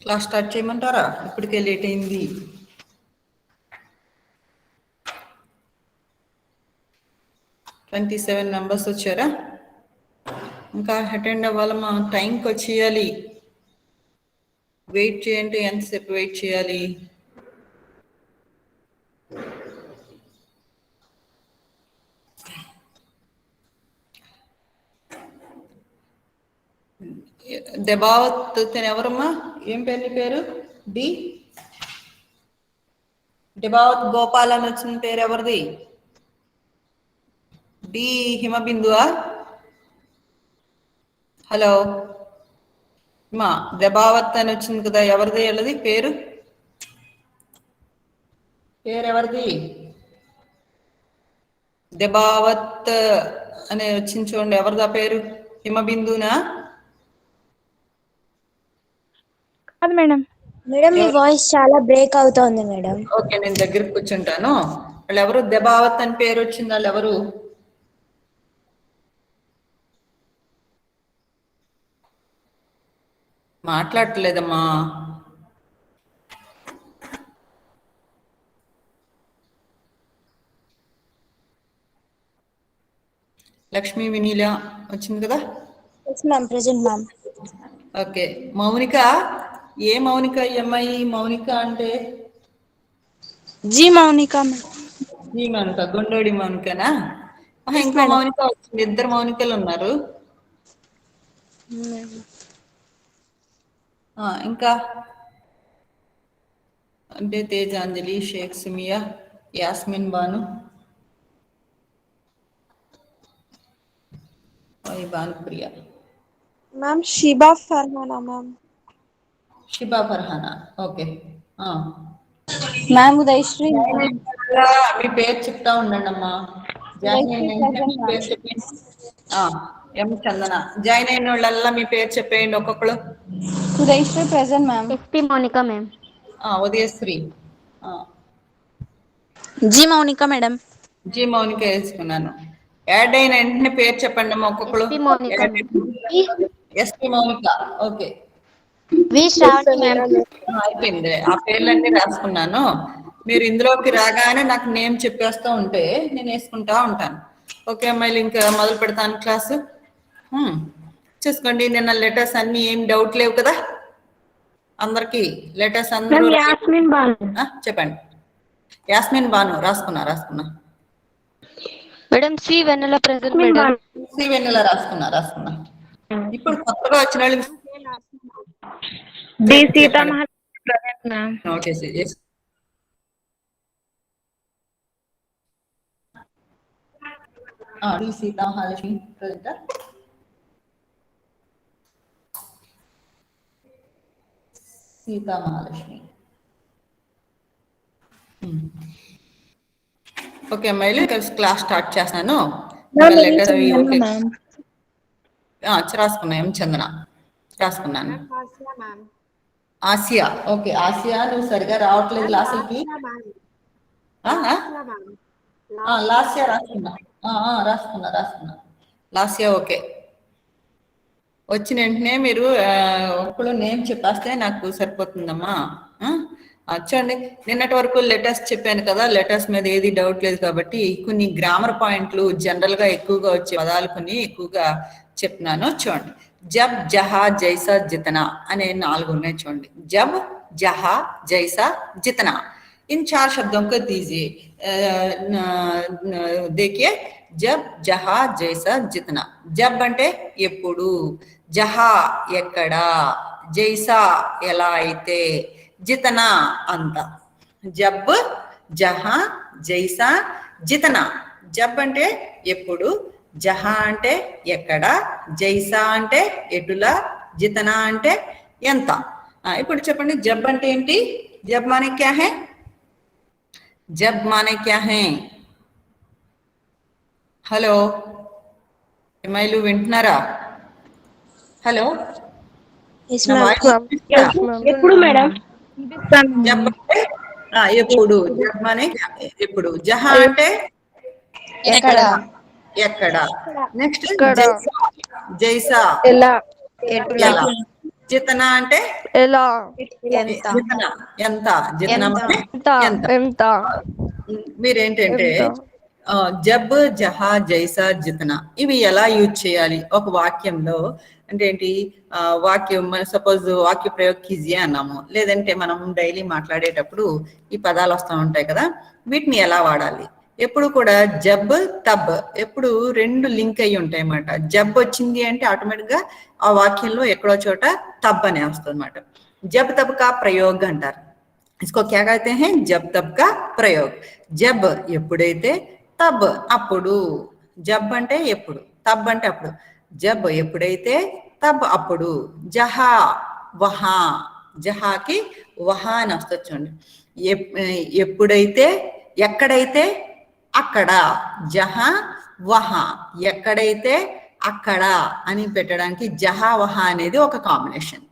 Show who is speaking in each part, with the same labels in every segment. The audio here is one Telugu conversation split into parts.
Speaker 1: క్లాస్ స్టార్ట్ చేయమంటారా? ఇప్పటికే లేట్ అయింది. మెంబర్స్ వచ్చారా? ఇంకా అటెండ్ అవ్వాలమ్మా, టైంకి వచ్చేయాలి. వెయిట్ చేయండి. ఎంతసేపు వెయిట్ చేయాలి? దెబావత్ ఎవరమ్మా? ఏం పేరు నీ పేరు? దెబావత్ గోపాల్ అని వచ్చిన పేరు ఎవరిది? డి హిమబిందువా? హలో మా దెబావత్ అని వచ్చింది కదా, ఎవరిది వాళ్ళది పేరు? ఎవరిది? దెబావత్ అనే వచ్చింది చూడండి, ఎవరిదా పేరు? హిమబిందునా?
Speaker 2: కాదు మేడం.
Speaker 3: మేడం మీ వాయిస్ చాలా బ్రేక్ అవుతోంది మేడం.
Speaker 1: ఓకే, నేను దగ్గరికి కూర్చుంటాను. వాళ్ళు ఎవరు? దెబావత్ అని పేరు వచ్చింది వాళ్ళు ఎవరు? మాట్లాడలేదమ్మా. లక్ష్మీ వినీల వచ్చింది కదా?
Speaker 3: Present ma'am.
Speaker 1: ఓకే, మౌనిక. ఏ మౌనిక? అమ్మాయి మౌనిక అంటే
Speaker 2: జీ మౌనిక.
Speaker 1: జీ మౌనిక, గుండోడి మౌనికనా? ఇంకో మౌనిక వచ్చింది, ఇద్దరు మౌనికలు ఉన్నారు. ఇంకా అంటే Tejanjali, Sheikh Sumiya, Yasmin Banu, Bhanupriya
Speaker 2: ma'am. Shiba Farhana ma'am.
Speaker 1: Shiba Farhana. Okay
Speaker 2: ma'am. Udayashri.
Speaker 1: మీ పేరు చెప్తా ఉండండి అమ్మా. జాయిన్ అయిన పేరు చెప్పండి. ఎం చందన. జాయిన్ అయిన వాళ్ళల్లా మీ పేరు చెప్పేయండి ఒక్కొక్కరు.
Speaker 2: Udayasri present ma'am.
Speaker 4: S P Mounika ma'am.
Speaker 1: Udayasri.
Speaker 2: G Mounika madam.
Speaker 1: G Mounika వేసుకున్నాను. యాడ్ అయిన వెంటనే పేరు చెప్పండి అమ్మా ఒక్కొక్కరు. ఎస్పీ మౌనిక. ఓకే, అయిపోయింది. ఆ పేర్లన్నీ రాసుకున్నాను. మీరు ఇందులోకి రాగానే నాకు నేమ్ చెప్పేస్తూ ఉంటే నేను వేసుకుంటా ఉంటాను. ఓకే అమ్మాయిలు, ఇంకా మొదలు పెడతాను క్లాసు. చూసుకోండి, నిన్న లెటర్స్ అన్ని ఏం డౌట్ లేవు కదా అందరికి? లెటర్స్ అందరూ చెప్పండి. యాస్మిన్ బాను రాసుకున్నా.
Speaker 4: Madam C Vennela present madam.
Speaker 1: C Vennela రాసుకున్నా. ఇప్పుడు కొత్తగా వచ్చిన వాళ్ళు
Speaker 2: D Sita Mahalakshmi present ma'am.
Speaker 1: Notice D Sita Mahalakshmi present. Sita Mahalakshmi. Okay అమ్మాయిలు, క్లాస్ స్టార్ట్ చేస్తాను. రాసుకున్నా. ఎం చందన రాసుకున్నాను. ఆసియా. ఓకే ఆసియా, నువ్వు సరిగా రావట్లేదు క్లాసులకి. లాస్యా రాసుకున్నా. లాస్యా. ఓకే, వచ్చిన వెంటనే మీరు ఒక్కళ్ళు నేమ్ చెప్పేస్తే నాకు సరిపోతుందమ్మా. చూడండి, నిన్నటి వరకు లెటర్స్ చెప్పాను కదా, లెటర్స్ మీద ఏది డౌట్ లేదు కాబట్టి కొన్ని గ్రామర్ పాయింట్లు జనరల్ గా ఎక్కువగా వచ్చే పదాలు కొన్ని ఎక్కువగా చెప్తున్నాను. చూడండి, జబ్, జహా, జైసా, జితనా అనే 4 ఉన్నాయి. చూడండి, జబ్, జహా, జైసా, జితనా. इन 4 शब्दों को दीजिए. देखिए, जब, जहा, जैसा, जितना. जब అంటే ఎప్పుడు, జహా ఎక్కడ, జైసా ఎలా అయితే, జితనా అంత. జబ్, జహా, జైసా, జితనా. జబ్ అంటే ఎప్పుడు, జహా అంటే ఎక్కడ, జైసా అంటే ఎటులా, జితనా అంటే ఎంత. ఇప్పుడు చెప్పండి, జబ్ అంటే ఏంటి? జబ్ మానే క్యా హై? जब माने क्या है? హలో ఎమ్మాయిలు వింటున్నారా? హలో,
Speaker 2: ఎప్పుడు మేడం?
Speaker 1: జబ్ అంటే ఎప్పుడు, జబ్ మానే ఎప్పుడు, జహా అంటే ఎక్కడ. నెక్స్ట్ జైసా
Speaker 2: ఎలా
Speaker 1: ఎలా, జితనా అంటే
Speaker 2: ఎలా
Speaker 1: జితనా ఎంత, జితనా అంటే
Speaker 2: ఎంత
Speaker 1: ఎంత.
Speaker 2: ఎంత
Speaker 1: మీరేంటంటే జబ్, జహా, జైసా, జితనా ఇవి ఎలా యూజ్ చేయాలి ఒక వాక్యంలో అంటే ఏంటి, వాక్యం సపోజ్ వాక్య ప్రయోగ్ కీజియే అన్నాము, లేదంటే మనం డైలీ మాట్లాడేటప్పుడు ఈ పదాలు వస్తూ ఉంటాయి కదా, వీటిని ఎలా వాడాలి. ఎప్పుడు కూడా జబ్ తబ్ ఎప్పుడు రెండు లింక్ అయ్యి ఉంటాయి అన్నమాట. జబ్ వచ్చింది అంటే ఆటోమేటిక్ గా ఆ వాక్యంలో ఎక్కడో చోట తబ్ అనే వస్తుంది అనమాట. జబ్ తబ్ కా ప్రయోగ్ అంటారు. इसको क्या कहते हैं, जब तब का प्रयोग. जब ఎప్పుడైతే, తబ్ అప్పుడు. జబ్ అంటే ఎప్పుడు, తబ్ అంటే అప్పుడు. జబ్ ఎప్పుడైతే, తబ్ అప్పుడు. జహా వహా, జహాకి వహా అని వస్తుంది చూడండి. ఎప్పుడైతే, ఎక్కడైతే, అక్కడ. జహా వహా, ఎక్కడైతే అక్కడ అని పెట్టడానికి జహా వహా అనేది ఒక కాంబినేషన్.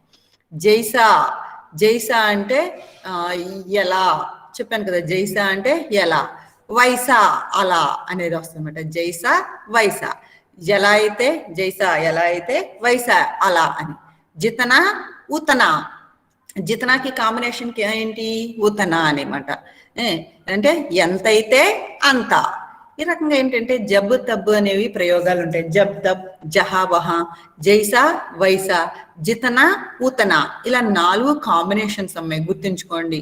Speaker 1: జైసా, జైసా అంటే ఎలా చెప్పాను కదా, జైసా అంటే ఎలా. వైసా అలా అనేది వస్తుందన్నమాట. జైసా వైసా, ఎలా అయితే, జైసా ఎలా అయితే, వైసా అలా అని. జితనా ఉతనా, జితనాకి కాంబినేషన్ ఏంటి, ఉతనా అనమాట. అంటే ఎంతైతే అంత. ఈ రకంగా ఏంటంటే జబ్ తబ్ అనేవి ప్రయోగాలు ఉంటాయి. జబ్ తబ్, జహా వహా, జైసా వైసా, జితనా ఉతనా ఇలా 4 కాంబినేషన్స్ అమ్మాయి గుర్తుంచుకోండి.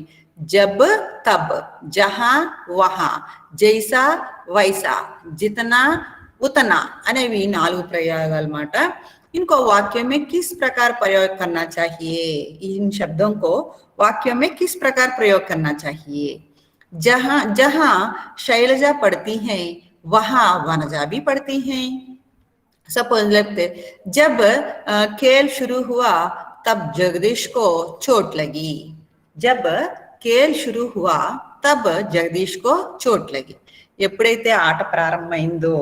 Speaker 1: జబ్ తబ్, జహా వహా, జైసా వైసా, జితనా उतना అనేవి 4 प्रयोग अన్నమాట. इनको वाक्य में किस प्रकार प्रयोग करना चाहिए, इन शब्दों को वाक्य में किस प्रकार प्रयोग करना चाहिए. जहां जहां शैलजा पढ़ती हैं वहां वनजा भी पढ़ती हैं. सपोज लगते जब खेल शुरू हुआ तब जगदीश को चोट लगी. जब खेल शुरू हुआ तब जगदीश को चोट लगी. ఎప్పుడైతే ఆట ప్రారంభమైందో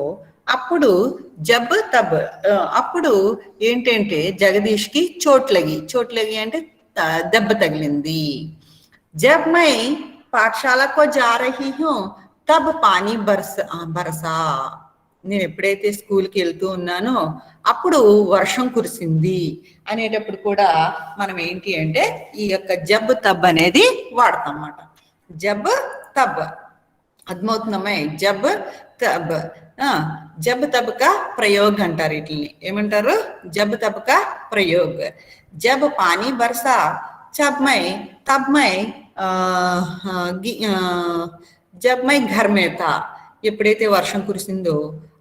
Speaker 1: అప్పుడు జబ్ తబ్ అప్పుడు ఏంటంటే జగదీష్ కి చోట్ లగి అంటే దెబ్బ తగిలింది. జబ్ మై పాఠశాల కో జా రహీ హూ తబ్ పానీ బరసా, నేను ఎప్పుడైతే స్కూల్కి వెళ్తూ ఉన్నానో అప్పుడు వర్షం కురిసింది అనేటప్పుడు కూడా మనం ఏంటి అంటే ఈ యొక్క జబ్ తబ్ అనేది వాడతాం అన్నమాట. జబ్ తబ్ అర్థమవుతుందమ్మా. జబ్ తబ్, జబ్ తబ్ కా ప్రయోగ్ అంటారు వీటిని. ఏమంటారు, జబ్ తబ్ కా ప్రయోగ్. జబ్ పానీ బర్సా తబ్ మై జబ్ మై ఘర్ మే థా, ఎప్పుడైతే వర్షం కురిసిందో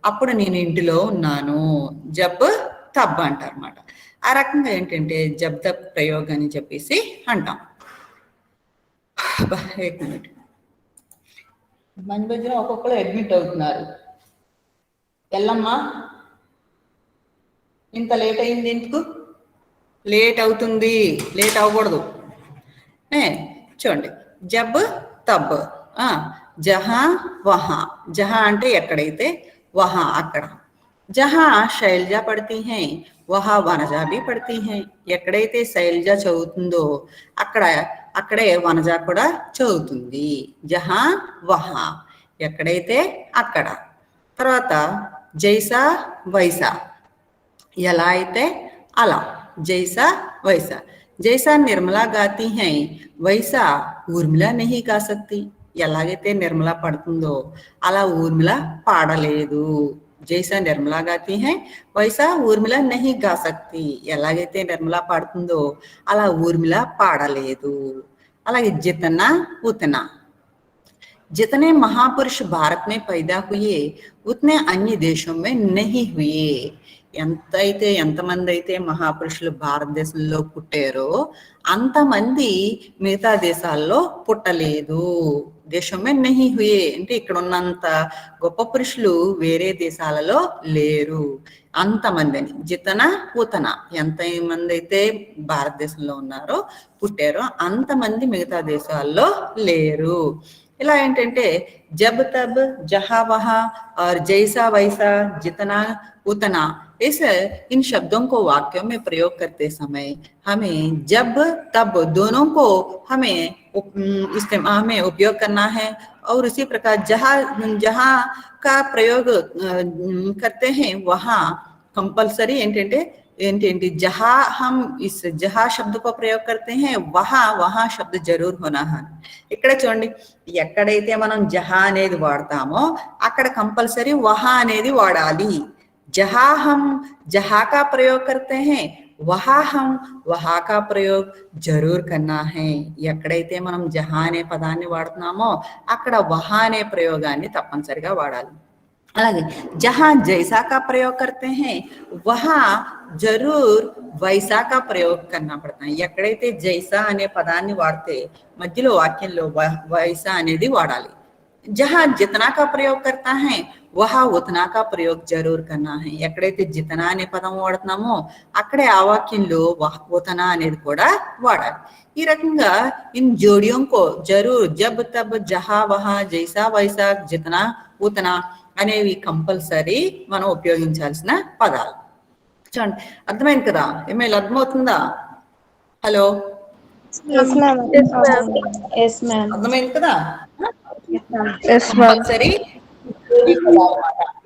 Speaker 1: అప్పుడు నేను ఇంటిలో ఉన్నాను. జబ్ తబ్ అంటారు అనమాట. ఆ రకంగా ఏంటంటే జబ్ తబ్ ప్రయోగ్ అని చెప్పేసి అంటాం. ఏక్ మినిట్, మంచి మధ్యన ఒక్కొక్కరు అడ్మిట్ అవుతున్నారు. ఎల్లమ్మా ఇంత లేట్ అయింది ఎందుకు, లేట్ అవుతుంది, లేట్ అవ్వకూడదు. చూడండి జబ్ తబ్, జహా వహా, జహా అంటే ఎక్కడైతే, వహా అక్కడ. జహా శైలజ పడతీ హై వహా వనజా భీ పడతీ హై, ఎక్కడైతే శైలజ చదువుతుందో అక్కడే వనజ కూడా చదువుతుంది. జహా వహా, ఎక్కడైతే అక్కడ. తర్వాత జైసా వైసా, ఎలా అయితే అలా. జైసా వైసా, జైసా నిర్మలా గాती हैं వైసా ఊర్మిళ नहीं गा सकती, ఎలాగైతే నిర్మల పడుతుందో అలా ఊర్మిళ పాడలేదు. జైసా నిర్మలా గాती हैं వైసా ఊర్మిళ नहीं गा सकती, ఎలాగైతే నిర్మల పాడుతుందో అలా ఊర్మిళ పాడలేదు. అలాగే జితనా ఉతనా, जितने महापुरुष भारत में पैदा हुए उतने अन्य देशों में नहीं हुए. ఎంతమంది అయితే మహాపురుషులు భారతదేశంలో పుట్టారో అంతమంది మిగతా దేశాల్లో పుట్టలేదు. దేశమే నహి హుయే అంటే ఇక్కడ ఉన్నంత గొప్ప పురుషులు వేరే దేశాలలో లేరు. అంతమంది అని. జితన ఉతన, ఎంతమంది అయితే భారతదేశంలో ఉన్నారో పుట్టారో అంతమంది మిగతా దేశాల్లో లేరు. ఇలా ఏంటంటే జబ్ తబ్, జహా వహా और जैसा वैसा, जितना उतना, इस इन शब्दों को वाक्यों में प्रयोग करते समय हमें जब तब दोनों को हमें उपयोग करना है. और उसी प्रकार जहाँ का प्रयोग करते हैं वहाँ कंपलसरी ఏంటి जहां हम इस जहां शब्द को प्रयोग करते हैं वहां शब्द जरूर होना है ఇక్కడ చూడండి ఎక్కడైతే మనం జహా అనేది వాడతామో అక్కడ కంపల్సరీ వహా అనేది వాడాలి जहां हम जहां का प्रयोग करते हैं वहां का प्रयोग जरूर करना है ఎక్కడైతే మనం జహా అనే పదాన్ని వాడుతున్నామో అక్కడ వహా అనే ప్రయోగాన్ని తప్పనిసరిగా వాడాలి అలాగే जहां जैसा का प्रयोग करते हैं वहां जरूर वैसा का प्रयोग करना पड़ता है ఎక్కడైతే జైసా అనే పదాన్ని వాడితే మధ్యలో వాక్యంలో వైసా అనేది వాడాలి जहां जितना का प्रयोग करता है वहां उतना का प्रयोग जरूर करना है ఎక్కడైతే జితనా అనే పదం వాడుతున్నామో అక్కడే ఆ వాక్యంలో ఉతనా అనేది కూడా వాడాలి ఈ రకంగా ఇన్ జోడియోं को जरूर जब तब जहां वहां जैसा वैसा जितना उतना అనేవి కంపల్సరీ మనం ఉపయోగించాల్సిన పదాలు చూడండి అర్థమైంది కదా ఏమైనా అర్థమవుతుందా హలో అర్థమైంది కదా కంపల్సరీ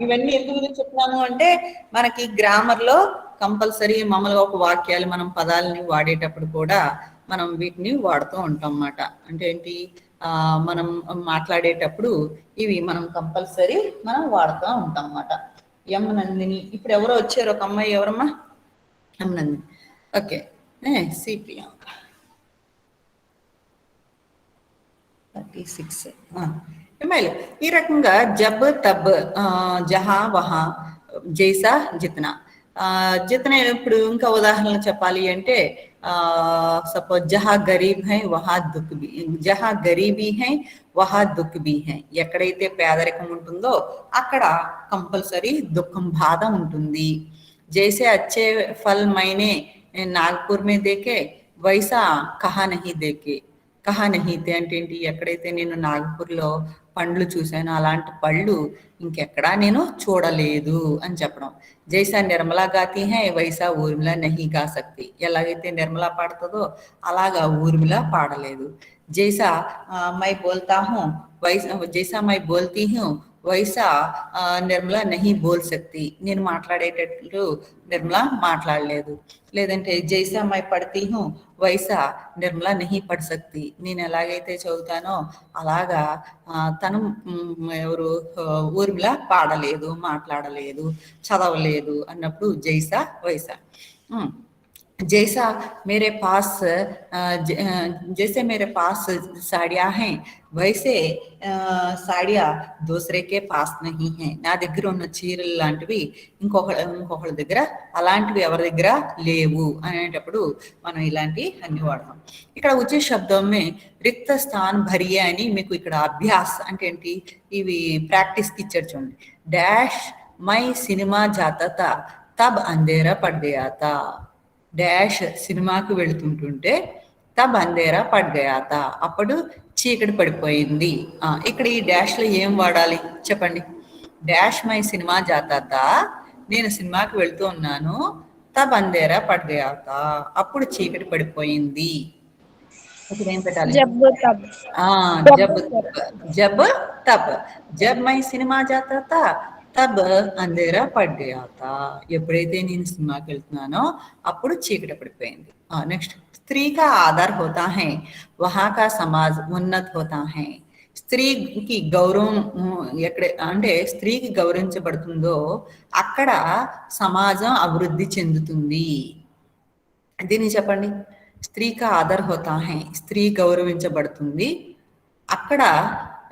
Speaker 1: ఇవన్నీ ఎందుకు చెప్తున్నాను అంటే మనకి గ్రామర్ లో కంపల్సరీ మామూలుగా ఒక వాక్యాలు మనం పదాలని వాడేటప్పుడు కూడా మనం వీటిని వాడుతూ ఉంటాం అన్నమాట అంటే ఏంటి మనం మాట్లాడేటప్పుడు ఇవి మనం కంపల్సరీ మనం వాడుతూ ఉంటాం అన్నమాట ఎం నందిని ఇప్పుడు ఎవరో వచ్చారు ఒక అమ్మాయి ఎవరమ్మా M Nandini okay C Priyanka 36 MLA ఈ రకంగా జబ్ తబ్ జహా వహా జైసా జితనా జితనే ఇప్పుడు ఇంకా ఉదాహరణలు చెప్పాలి అంటే सपोज जहाँ गरीब है वहाँ दुख भी जहाँ गरीबी है वहाँ दुख भी है ఎక్కడైతే పేదరికం ఉంటుందో అక్కడ కంపల్సరీ దుఃఖం బాధ ఉంటుంది जैसे अच्छे फल मैंने नागपुर में देखे वैसा कहा नहीं देखे कहा नहीं थे అంటే ఏంటి ఎక్కడైతే నేను నాగపూర్లో పండ్లు చూశాను అలాంటి పళ్ళు ఇంకెక్కడా నేను చూడలేదు అని చెప్పడం జైసా నిర్మలా గాతి హై వైసా ఊర్మిళ నహీ గా సక్తి ఎలాగైతే నిర్మలా పాడుతుందో అలాగా ఊర్మిళ పాడలేదు జైసా మై బోల్తా హూ వైసా జైసా మై బోల్తీ హూ వైసా నిర్మలా నహీ బోల్ సక్తి నేను మాట్లాడేటట్లు నిర్మలా మాట్లాడలేదు లేదంటే జైసా మై పడతీ హూ వైసా నిర్మలా నహీ పడ్ సక్తి నేను ఎలాగైతే చదువుతానో అలాగా తను ఎవరు ఊర్మిళ పాడలేదు మాట్లాడలేదు చదవలేదు అన్నప్పుడు జైసా వైసా जैसा मेरे पास जैसे मेरे पास साड़ियां हैं वैसे साड़ियां दूसरे के पास नहीं है నా దగ్గర ఉన్న చీరలు లాంటివి ఇంకొకళ్ళ దగ్గర అలాంటివి ఎవరి దగ్గర లేవు అనేటప్పుడు మనం ఇలాంటి అన్ని వాడతాం ఇక్కడ ఉచిత శబ్దం రిక్త స్థాన్ భరియే అని మీకు ఇక్కడ అభ్యాస్ అంటే ఏంటి ఇవి ప్రాక్టీస్ కి ఇచ్చారు చూడండి డాష్ మై సినిమా జాతా తబ్ అంధేరా పడ్ గయా తా డాష్ సినిమాకి వెళుతుంటుంటే తబ్ అంధేరా పడ్ గయా తా అప్పుడు చీకటి పడిపోయింది ఇక్కడ ఈ డాష్ లో ఏం వాడాలి చెప్పండి డాష్ మై సినిమా జాతా తా నేను సినిమాకి వెళ్తూ ఉన్నాను తబ్ అంధేరా పడ్ గయా తా అప్పుడు చీకటి పడిపోయింది ఇప్పుడు ఏం పెట్టాలి జబ్ తబ్ జబ్ మై సినిమా జాతా తా తబ్ అంధేరా పడ్ గయా తా ఎప్పుడైతే నేను సినిమాకి వెళ్తున్నానో అప్పుడు చీకటి పడిపోయింది నెక్స్ట్ స్త్రీ కా ఆధార్ హోతా హై వహా కా సమాజ్ ఉన్నత్ హోతా హై స్త్రీకి గౌరవం ఎక్కడ అంటే స్త్రీకి గౌరవించబడుతుందో అక్కడ సమాజం అభివృద్ధి చెందుతుంది దీన్ని చెప్పండి స్త్రీ కా ఆధార్ హోతా హై స్త్రీ గౌరవించబడుతుంది అక్కడ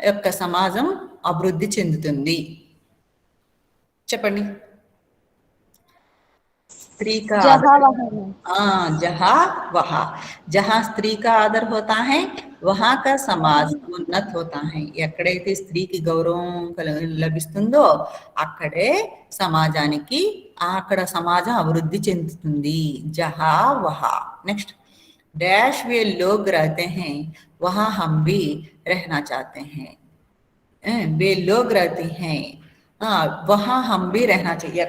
Speaker 1: యొక్క సమాజం అభివృద్ధి చెందుతుంది చెప్పండి स्त्री का जहाँ वहा जहाँ स्त्री का आदर होता है वहाँ का समाज ఉన్నత్ होता है ఎక్కడైతే స్త్రీకి గౌరవం లభిస్తుందో అక్కడే సమాజానికి అక్కడ సమాజం అభివృద్ధి చెందుతుంది జహా వహా నెక్స్ట్ डैश वे लोग रहते हैं वहाँ हम भी रहना चाहते हैं वे लोग रहते हैं वहाँ हम भी रहना चाहिए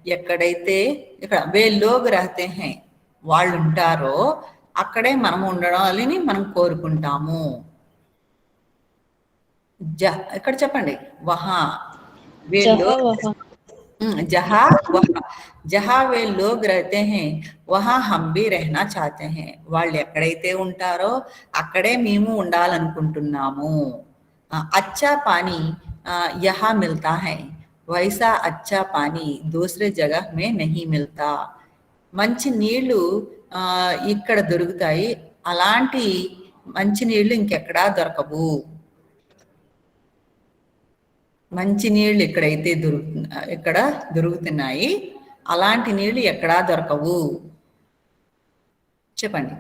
Speaker 1: ఎక్కడైతే ఇక్కడ వే లోగ్ రహతే హై వాళ్ళు ఉంటారో అక్కడే మనం ఉండాలని మనం కోరుకుంటాము ఇక్కడ చెప్పండి వహా వే లోగ్ जहाँ वहाँ जहाँ वे लोग रहते हैं वहाँ हम भी रहना चाहते हैं వాళ్ళు ఎక్కడైతే ఉంటారో అక్కడే మేము ఉండాలనుకుంటున్నాము अच्छा पानी यहाँ मिलता है वैसा अच्छा पानी दूसरे जगह में नहीं मिलता మంచి నీళ్లు ఇక్కడ దొరుకుతాయి అలాంటి మంచి నీళ్లు ఇంకెక్కడా దొరకవు మంచి నీళ్లు ఎక్కడైతే ఇక్కడ దొరుకుతున్నాయి అలాంటి నీళ్లు ఎక్కడా దొరకవు చెప్పండి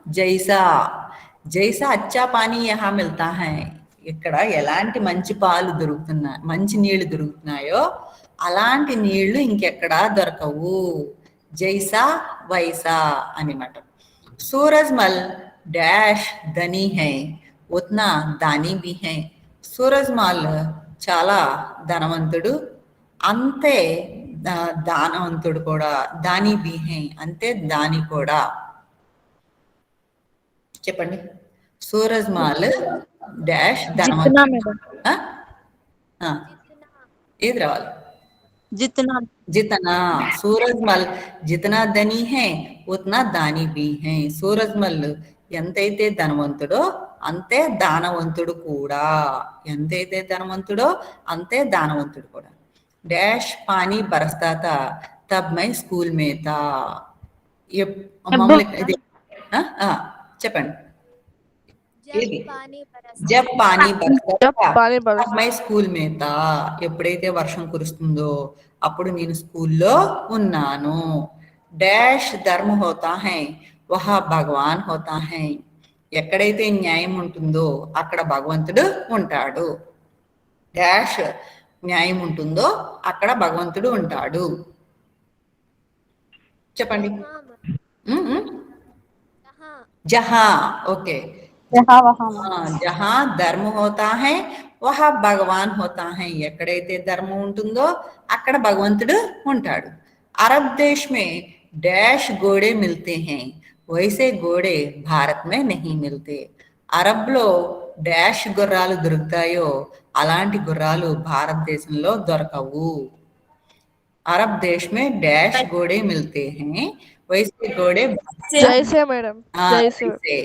Speaker 1: జైసా జైసా అచ్చా పానీ యహా మిల్తా హై ఇక్కడ ఎలాంటి మంచి పాలు దొరుకుతున్నాయి మంచి నీళ్లు దొరుకుతున్నాయో అలాంటి నీళ్లు ఇంకెక్కడా దొరకవు జైసా వైసా అన్నమాట సూరజ్మల్ డాష్ ధనీ హై ఉత్నా దాని బి హై సూరజ్మల్ చాలా ధనవంతుడు అంతే దానవంతుడు కూడా దాని బి హై అంతే దాని కూడా చెప్పండి సూరజ్మాల్ డాష్ ధనవంతుడు ఏది రావాలి जितना सूरजमल जितना धनी है उतना दानी भी है सूरजमल ఎంతైతే ధనవంతుడో అంతే దానవంతుడు కూడా ఎంతైతే ధనవంతుడో అంతే దానవంతుడు కూడా డాష్ పానీ బరస్తా తా తబ్ మై స్కూల్ మే తా చెప్పండి జబ్ పానీ బరస్తా మై స్కూల్ మే తా ఎప్పుడైతే వర్షం కురుస్తుందో అప్పుడు నేను స్కూల్లో ఉన్నాను డాష్ ధర్మ హోతా హై వహా భగవాన్ హోతా హై ఎక్కడైతే న్యాయం ఉంటుందో అక్కడ భగవంతుడు ఉంటాడు డాష్ న్యాయం ఉంటుందో అక్కడ భగవంతుడు ఉంటాడు చెప్పండి జహా ఓకే జహా ధర్మ హోతా హై వహా భగవాన్ హోతా హై ఎక్కడైతే ధర్మం ఉంటుందో అక్కడ భగవంతుడు ఉంటాడు అరబ్ దేశ్ మే డాష్ గోడే మిల్తే హై వైసే గోడే భారత్ మే నహీ మిల్తే అరబ్ లో డాష్ గుర్రాలు దొరుకుతాయో అలాంటి గుర్రాలు భారతదేశంలో దొరకవు अरब देश में डैश घोड़े मिलते हैं वैसे घोड़े
Speaker 5: जैसे मैडम
Speaker 1: जैसे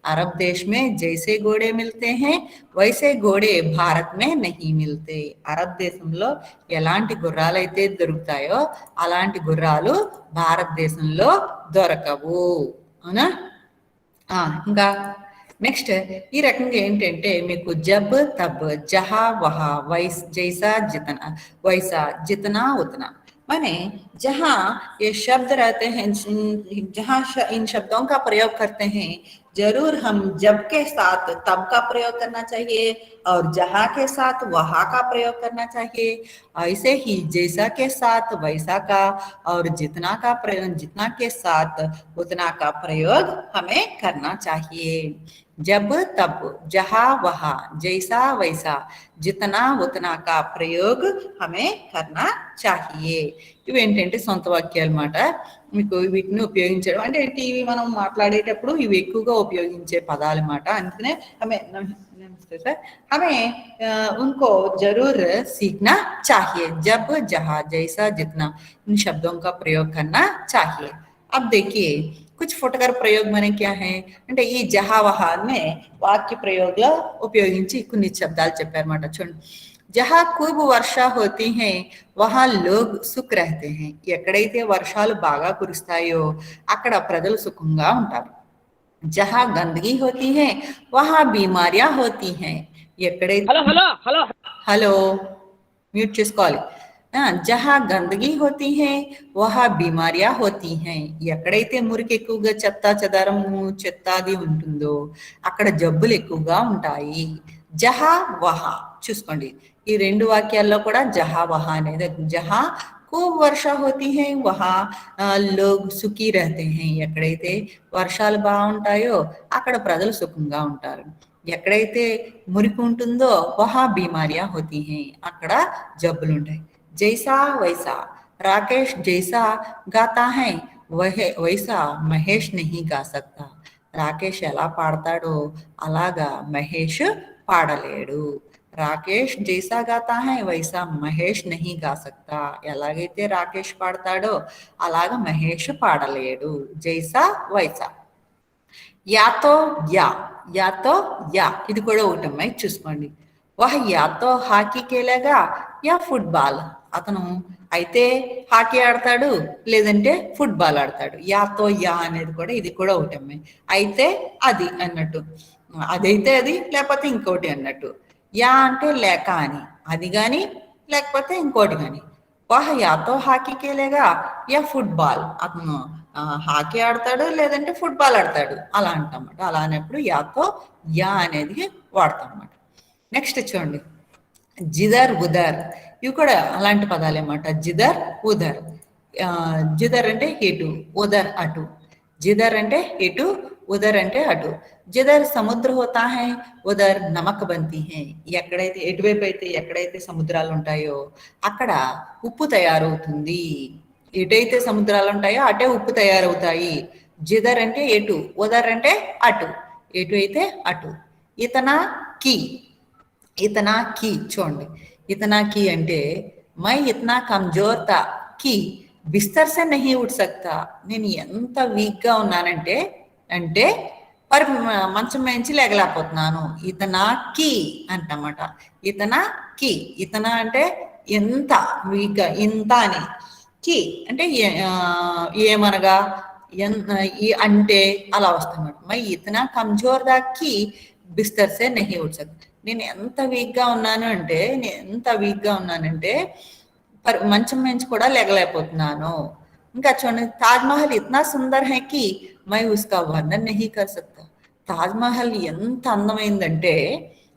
Speaker 1: अरब देश में जैसे घोड़े मिलते हैं वैसे घोड़े भारत में नहीं मिलते अरब దేశంలో ఎలాంటి గుర్రాలు అయితే దొరుకుతాయో అలాంటి గుర్రాలు భారతదేశంలో దొరకవు అవునా ఇంకా నెక్స్ట్ ఈ రకంగా ఏంటంటే మీకు జబ్ తబ్ జహా వహా వైస్ జైసా జితనా వైసా జితనా ఉतना माने जहाँ ये शब्द रहते हैं जहाँ इन शब्दों का प्रयोग करते हैं जरूर हम जब के साथ तब का प्रयोग करना चाहिए और जहाँ के साथ वहाँ का प्रयोग करना चाहिए ऐसे ही जैसा के साथ वैसा का और जितना का प्रयोग जितना के साथ उतना का प्रयोग हमें करना चाहिए जब तब जहाँ वहाँ जैसा वैसा जितना उतना का प्रयोग हमें करना चाहिए ఇవేంటంటే సొంత వాక్యాలు మాట మీకు వీటిని ఉపయోగించడం అంటే టీవీ మనం మాట్లాడేటప్పుడు ఇవి ఎక్కువగా ఉపయోగించే పదాలు మాట అందుకనే हमें उनको जरूर सीखना चाहिए जब जहाँ जैसा जितना इन शब्दों का प्रयोग करना चाहिए अब देखिए कुछ फुटकर प्रयोग मैंने क्या है అంటే ఈ జహా వహా అనే వాక్య ప్రయోగంలో ఉపయోగించి కొన్ని శబ్దాలు చెప్పారన్నమాట చూడండి जहाँ खूब वर्षा होती है वहाँ लोग सुख रहते हैं ఎక్కడైతే వర్షాలు బాగా కురుస్తాయో అక్కడ ప్రజలు సుఖంగా ఉంటారు जहाँ गंदगी होती है वहाँ बीमारियां होती हैं ఎక్కడైతే హలో మ్యూట్ చేసుకోవాలి जहाँ गंदगी होती है वहाँ बीमारियां होती हैं ఎక్కడైతే మురికి ఎక్కువగా చెత్త చెదారము చెత్తాది ఉంటుందో అక్కడ జబ్బులు ఎక్కువగా ఉంటాయి జహా వహా చూసుకోండి ఈ రెండు వాక్యాల్లో కూడా జహా వహా అనేది జహా खूब वर्षा होती है वहाँ लोग सुखी रहते हैं ఎక్కడైతే వర్షాలు బాగుంటాయో అక్కడ ప్రజలు సుఖంగా ఉంటారు ఎక్కడైతే మురికి ఉంటుందో వహా బీమారియా హోతీ హై అక్కడ జబ్బులు ఉంటాయి జైసా వైసా రాకేష్ జైసా గాతా హై వైసా మహేష్ నహీ గా సక్తా రాకేష్ ఎలా పాడతాడో అలాగా మహేష్ పాడలేడు రాకేష్ జైసా గాతా హై వైసా మహేష్ నహీ గా సక్తా. ఎలాగైతే రాకేష్ పాడతాడో అలాగా మహేష్ పాడలేడు. జైసా వైసా. యాతో యా, యాతో యా, ఇది కూడా ఒకటి అమ్మాయి చూసుకోండి. వహ యాతో హాకీ కేలేగా యా ఫుట్బాల్. అతను అయితే హాకీ ఆడతాడు, లేదంటే ఫుట్బాల్ ఆడతాడు. యాతో యా అనేది కూడా ఇది కూడా ఒకటి అమ్మాయి. అయితే అది అన్నట్టు, అదైతే అది లేకపోతే ఇంకోటి అన్నట్టు. యా అంటే లేక అని, అది కానీ లేకపోతే ఇంకోటి కానీ. వాహ యాతో హాకీ కేలేగా యా ఫుట్బాల్. అతను హాకీ ఆడతాడు, లేదంటే ఫుట్బాల్ ఆడతాడు, అలా అంటామన్నమాట. అలా అన్నప్పుడు యాతో యా అనేది వాడతాం అన్నమాట. నెక్స్ట్ చూడండి, జిదర్ ఉదర్, ఇవి కూడా అలాంటి పదాలు అన్నమాట. జిదర్ ఉదర్. జిదర్ అంటే ఇటు, ఉదర్ అటు. జిదర్ అంటే ఇటు, ఉదర్ అంటే అటు. జిదర్ సముద్ర హోతా హై, ఉదర్ నమక్ బంతి హై. ఎక్కడైతే ఎటువైపు అయితే ఎక్కడైతే సముద్రాలు ఉంటాయో అక్కడ ఉప్పు తయారవుతుంది. ఎటైతే సముద్రాలు ఉంటాయో అటే ఉప్పు తయారవుతాయి. జిదర్ అంటే ఎటు, ఉదర్ అంటే అటు, ఎటు అయితే అటు. ఇతనా కి, ఇతనా కి చూడండి. ఇతనా కి అంటే మై ఇతనా కమ్జోర్ తా కి బిస్తర్ సే నహీ ఉఠ్ సక్తా. నేను ఎంత వీక్ గా ఉన్నానంటే అంటే మరి మంచం నుంచి లేగలేకపోతున్నాను. ఇతనా కి అంటమాట. ఇతనా కి, ఇతనా అంటే ఎంత వీక్ గా, ఇంత అని. కి అంటే ఏమనగా అంటే అలా వస్తున్నమాట. మై ఇతనా కమ్జోర్ దా కి బిస్తర్ సే నహీ ఉఠ్ సక్తా. నేను ఎంత వీక్ గా ఉన్నాను అంటే, మంచం నుంచి కూడా లేగలేకపోతున్నాను. ఇంకా చూడండి, తాజ్మహల్ ఇతనా సుందర్ హై కి మై ఉస్కా వర్ణన్ నహీ కర్ సక్తా. తాజ్మహల్ ఎంత అందమైందంటే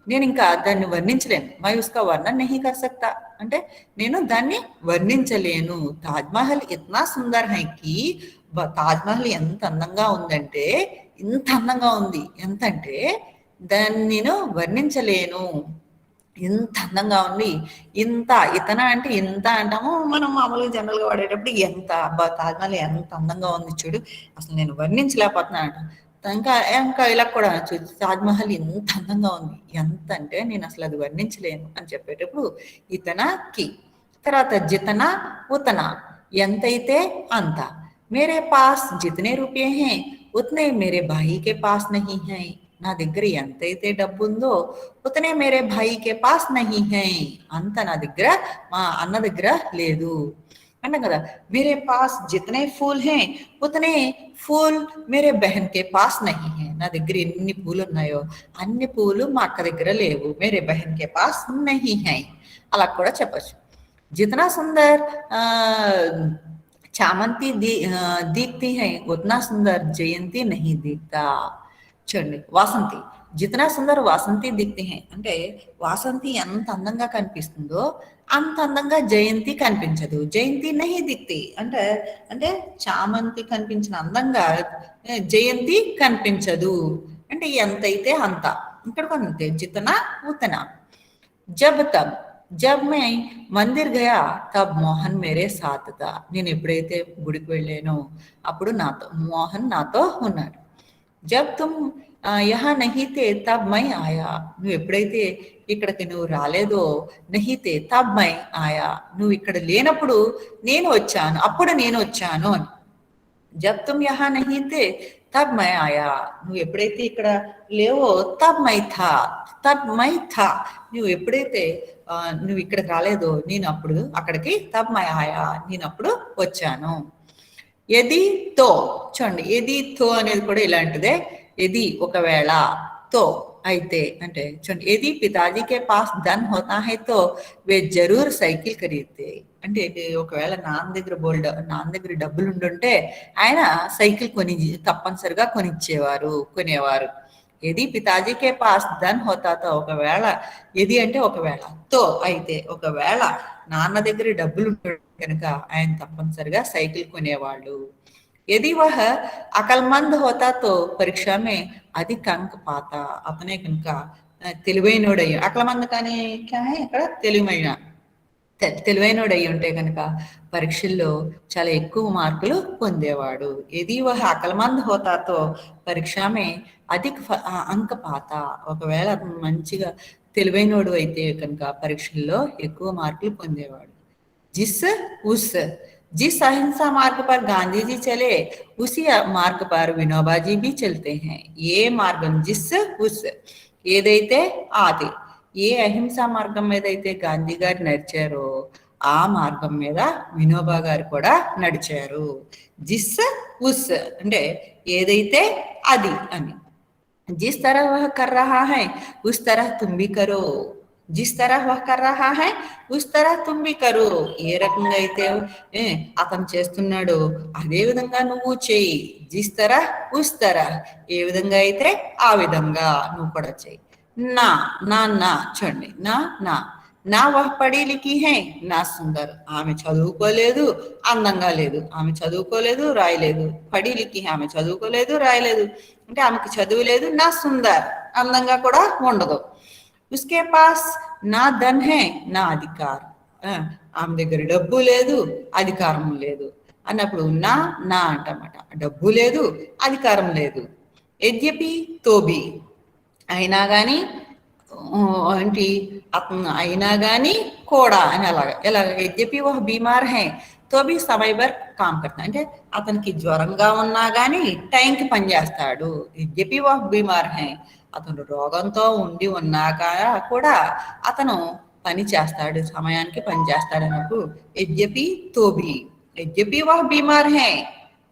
Speaker 1: నేను ఇంకా దాన్ని వర్ణించలేను. మై ఉస్కా వర్ణన్ నహీ కర్ సక్తా అంటే నేను దాన్ని వర్ణించలేను. తాజ్మహల్ ఇతనా సుందర్ హై కి, తాజ్మహల్ ఎంత అందంగా ఉందంటే, ఇంత అందంగా ఉంది. ఎంత అంటే దాన్ని నేను వర్ణించలేను. ఇంత అందంగా ఉంది. ఇంత, ఇతన అంటే ఇంత అంటాము మనం మామూలుగా జనరల్ గా వాడేటప్పుడు ఎంత, అబ్బా తాజ్మహల్ ఎంత అందంగా ఉంది చూడు, అసలు నేను వర్ణించలేకపోతున్నాను అంట. ఇంకా ఇంకా ఇలా కూడా అనొచ్చు, తాజ్మహల్ ఎంత అందంగా ఉంది, ఎంత అంటే నేను అసలు అది వర్ణించలేను అని చెప్పేటప్పుడు ఇతనకి. తర్వాత జితనా ఉతనా, ఎంతైతే అంత. మేరే పాస్ జితనే రూపాయ హై ఉతనే మేరే భాయి కే పాస్ నహీ హై. నా దగ్గర ఎంతైతే డబ్బు ఉందో ఉతనే మేరే భాయికే పాస్ నహీ హై, అంత నా దగ్గర మా అన్న దగ్గర లేదు అన్నా కదా. మేరే పాస్ జితనే ఫూల్ హై ఉతనే ఫూల్ మేరే బహన్ కే పాస్ నహీ హై. నా దగ్గర ఎన్ని పూలు ఉన్నాయో అన్ని పూలు మా అక్క దగ్గర లేవు. మేరే బహన్ కే పాస్ నహీ హై, అలా కూడా చెప్పచ్చు. జితనా సుందర్ చామంతి దీప్తి హై ఉతనా సుందర్ జయంతి నహీ దీప్తా. చూడండి, వాసంతి జితనా సుందర్ వాసంతి దిక్తి హై అంటే వాసంతి ఎంత అందంగా కనిపిస్తుందో అంత అందంగా జయంతి కనిపించదు. జయంతి నహీ దిక్తి అంటే అంటే చామంతి కనిపించిన అందంగా జయంతి కనిపించదు. అంటే ఎంతైతే అంత. ఇక్కడ కూడా అంతే, జితనా ఉతనా. జబ్ తబ్, జబ్ మై మందిర్ గయా తబ్ మోహన్ మేరే సాత్ తా. నేను ఎప్పుడైతే గుడికి వెళ్ళానో అప్పుడు మోహన్ నాతో ఉన్నాడు. జబ్ తుమ్ యహా నహీ తే తబ్ మై ఆయా. నువ్వు ఎప్పుడైతే ఇక్కడికి నువ్వు రాలేదో, నహీ తే తబ్ మై ఆయా, నువ్వు ఇక్కడ లేనప్పుడు నేను వచ్చాను, అప్పుడు నేను వచ్చాను అని. జబ్ తుమ్ యహా నహీ తే తబ్ మై ఆయా, నువ్వు ఎప్పుడైతే ఇక్కడ లేవో తబ్ మై థా, తబ్ మై థా, నువ్వు ఎప్పుడైతే నువ్వు ఇక్కడికి రాలేదో నేను అప్పుడు అక్కడికి తబ్ మై ఆయా, నేను అప్పుడు వచ్చాను. ఎది తో చూడండి, ఎది తో అనేది కూడా ఇలాంటిదే. ఎది ఒకవేళ, తో అయితే అంటే చూడండి, ఎది పితాజీకే పాస్ ధన్ హోతా హై తో వే జరూర్ సైకిల్ ఖరీదతే. అంటే ఒకవేళ నాన్న దగ్గర డబ్బులు ఉండుంటే ఆయన సైకిల్ తప్పనిసరిగా కొనేవారు. ఎది పితాజీకే పాస్ ధన్ హోతాతో, ఒకవేళ ఎది అంటే ఒకవేళ, తో అయితే ఒకవేళ నాన్న దగ్గర డబ్బులు కనుక ఆయన తప్పనిసరిగా సైకిల్ కొనేవాళ్ళు. यदि वह अकलमंद होता तो परीक्षा में अधिक अंक पाता. अपने कనుక తెలివైనోడై, అకలమంద కానీ క్యా హై ఇక్కడ తెలివైనోడై ఉంటే కనుక పరీక్షల్లో చాలా ఎక్కువ మార్కులు పొందేవాడు. ఎది వహ అకలమంద్ హోతాతో పరీక్ష మే అధిక అంక పాత, ఒకవేళ మంచిగా తెలివైనోడు అయితే కనుక పరీక్షల్లో ఎక్కువ మార్కులు పొందేవాడు. जिस उस जिस अहिंसा मार्ग पर गांधी जी चले उसी मार्ग पर विनोबा जी भी चलते हैं. ये మార్గం जिस उस ఏదైతే ఆది, ఏ అహింసా మార్గం మీద అయితే గాంధీ గారు నడిచారో ఆ మార్గం మీద వినోబా గారు కూడా నడిచారు. జిస్ ఉస్ అంటే ఏదైతే అది అని. जिस तरह वह कर रहा है उस तरह तुम भी करो. जिस तरह वह कर रहा है उस तरह तुम भी करो. ఏ రకంగా అయితే అతను చేస్తున్నాడో అదే విధంగా నువ్వు చేయి. జిస్ తరహ్ ఉస్ తరహ్, ఏ విధంగా అయితే ఆ విధంగా నువ్వు కూడా చేయి. నా నా నా చూడండి, నా నా నా వహ్ పడి లిఖి హై నా సుందర్, ఆమె చదువుకోలేదు అందంగా లేదు, ఆమె చదువుకోలేదు రాయలేదు. పడి లిఖి ఆమె చదువుకోలేదు రాయలేదు అంటే ఆమెకి చదువు లేదు. నా సుందర్ అందంగా కూడా ఉండదు. उसके पास ना धन है ना अधिकार, ఆమె దగ్గర డబ్బు లేదు అధికారం లేదు అన్నప్పుడు నా నా అంటమాట. డబ్బు లేదు అధికారం లేదు. యద్యపి తోబి, అయినా కానీ ఏంటి అతను అయినా కానీ కూడా అని అలాగా ఎలాగ. యద్యపి వహ్ బీమార్ హై తోబి సమయ బర్ కామ్ కర్తా, అంటే అతనికి జ్వరంగా ఉన్నా కానీ టైంకి పనిచేస్తాడు. యద్యపి వహ్ బీమార్ హై, అతను రోగంతో ఉండి ఉన్నాక కూడా అతను పని చేస్తాడు, సమయానికి పని చేస్తాడు అన్నప్పుడు యద్యపి తోబి. యద్యపి వహ్ బీమార్ హై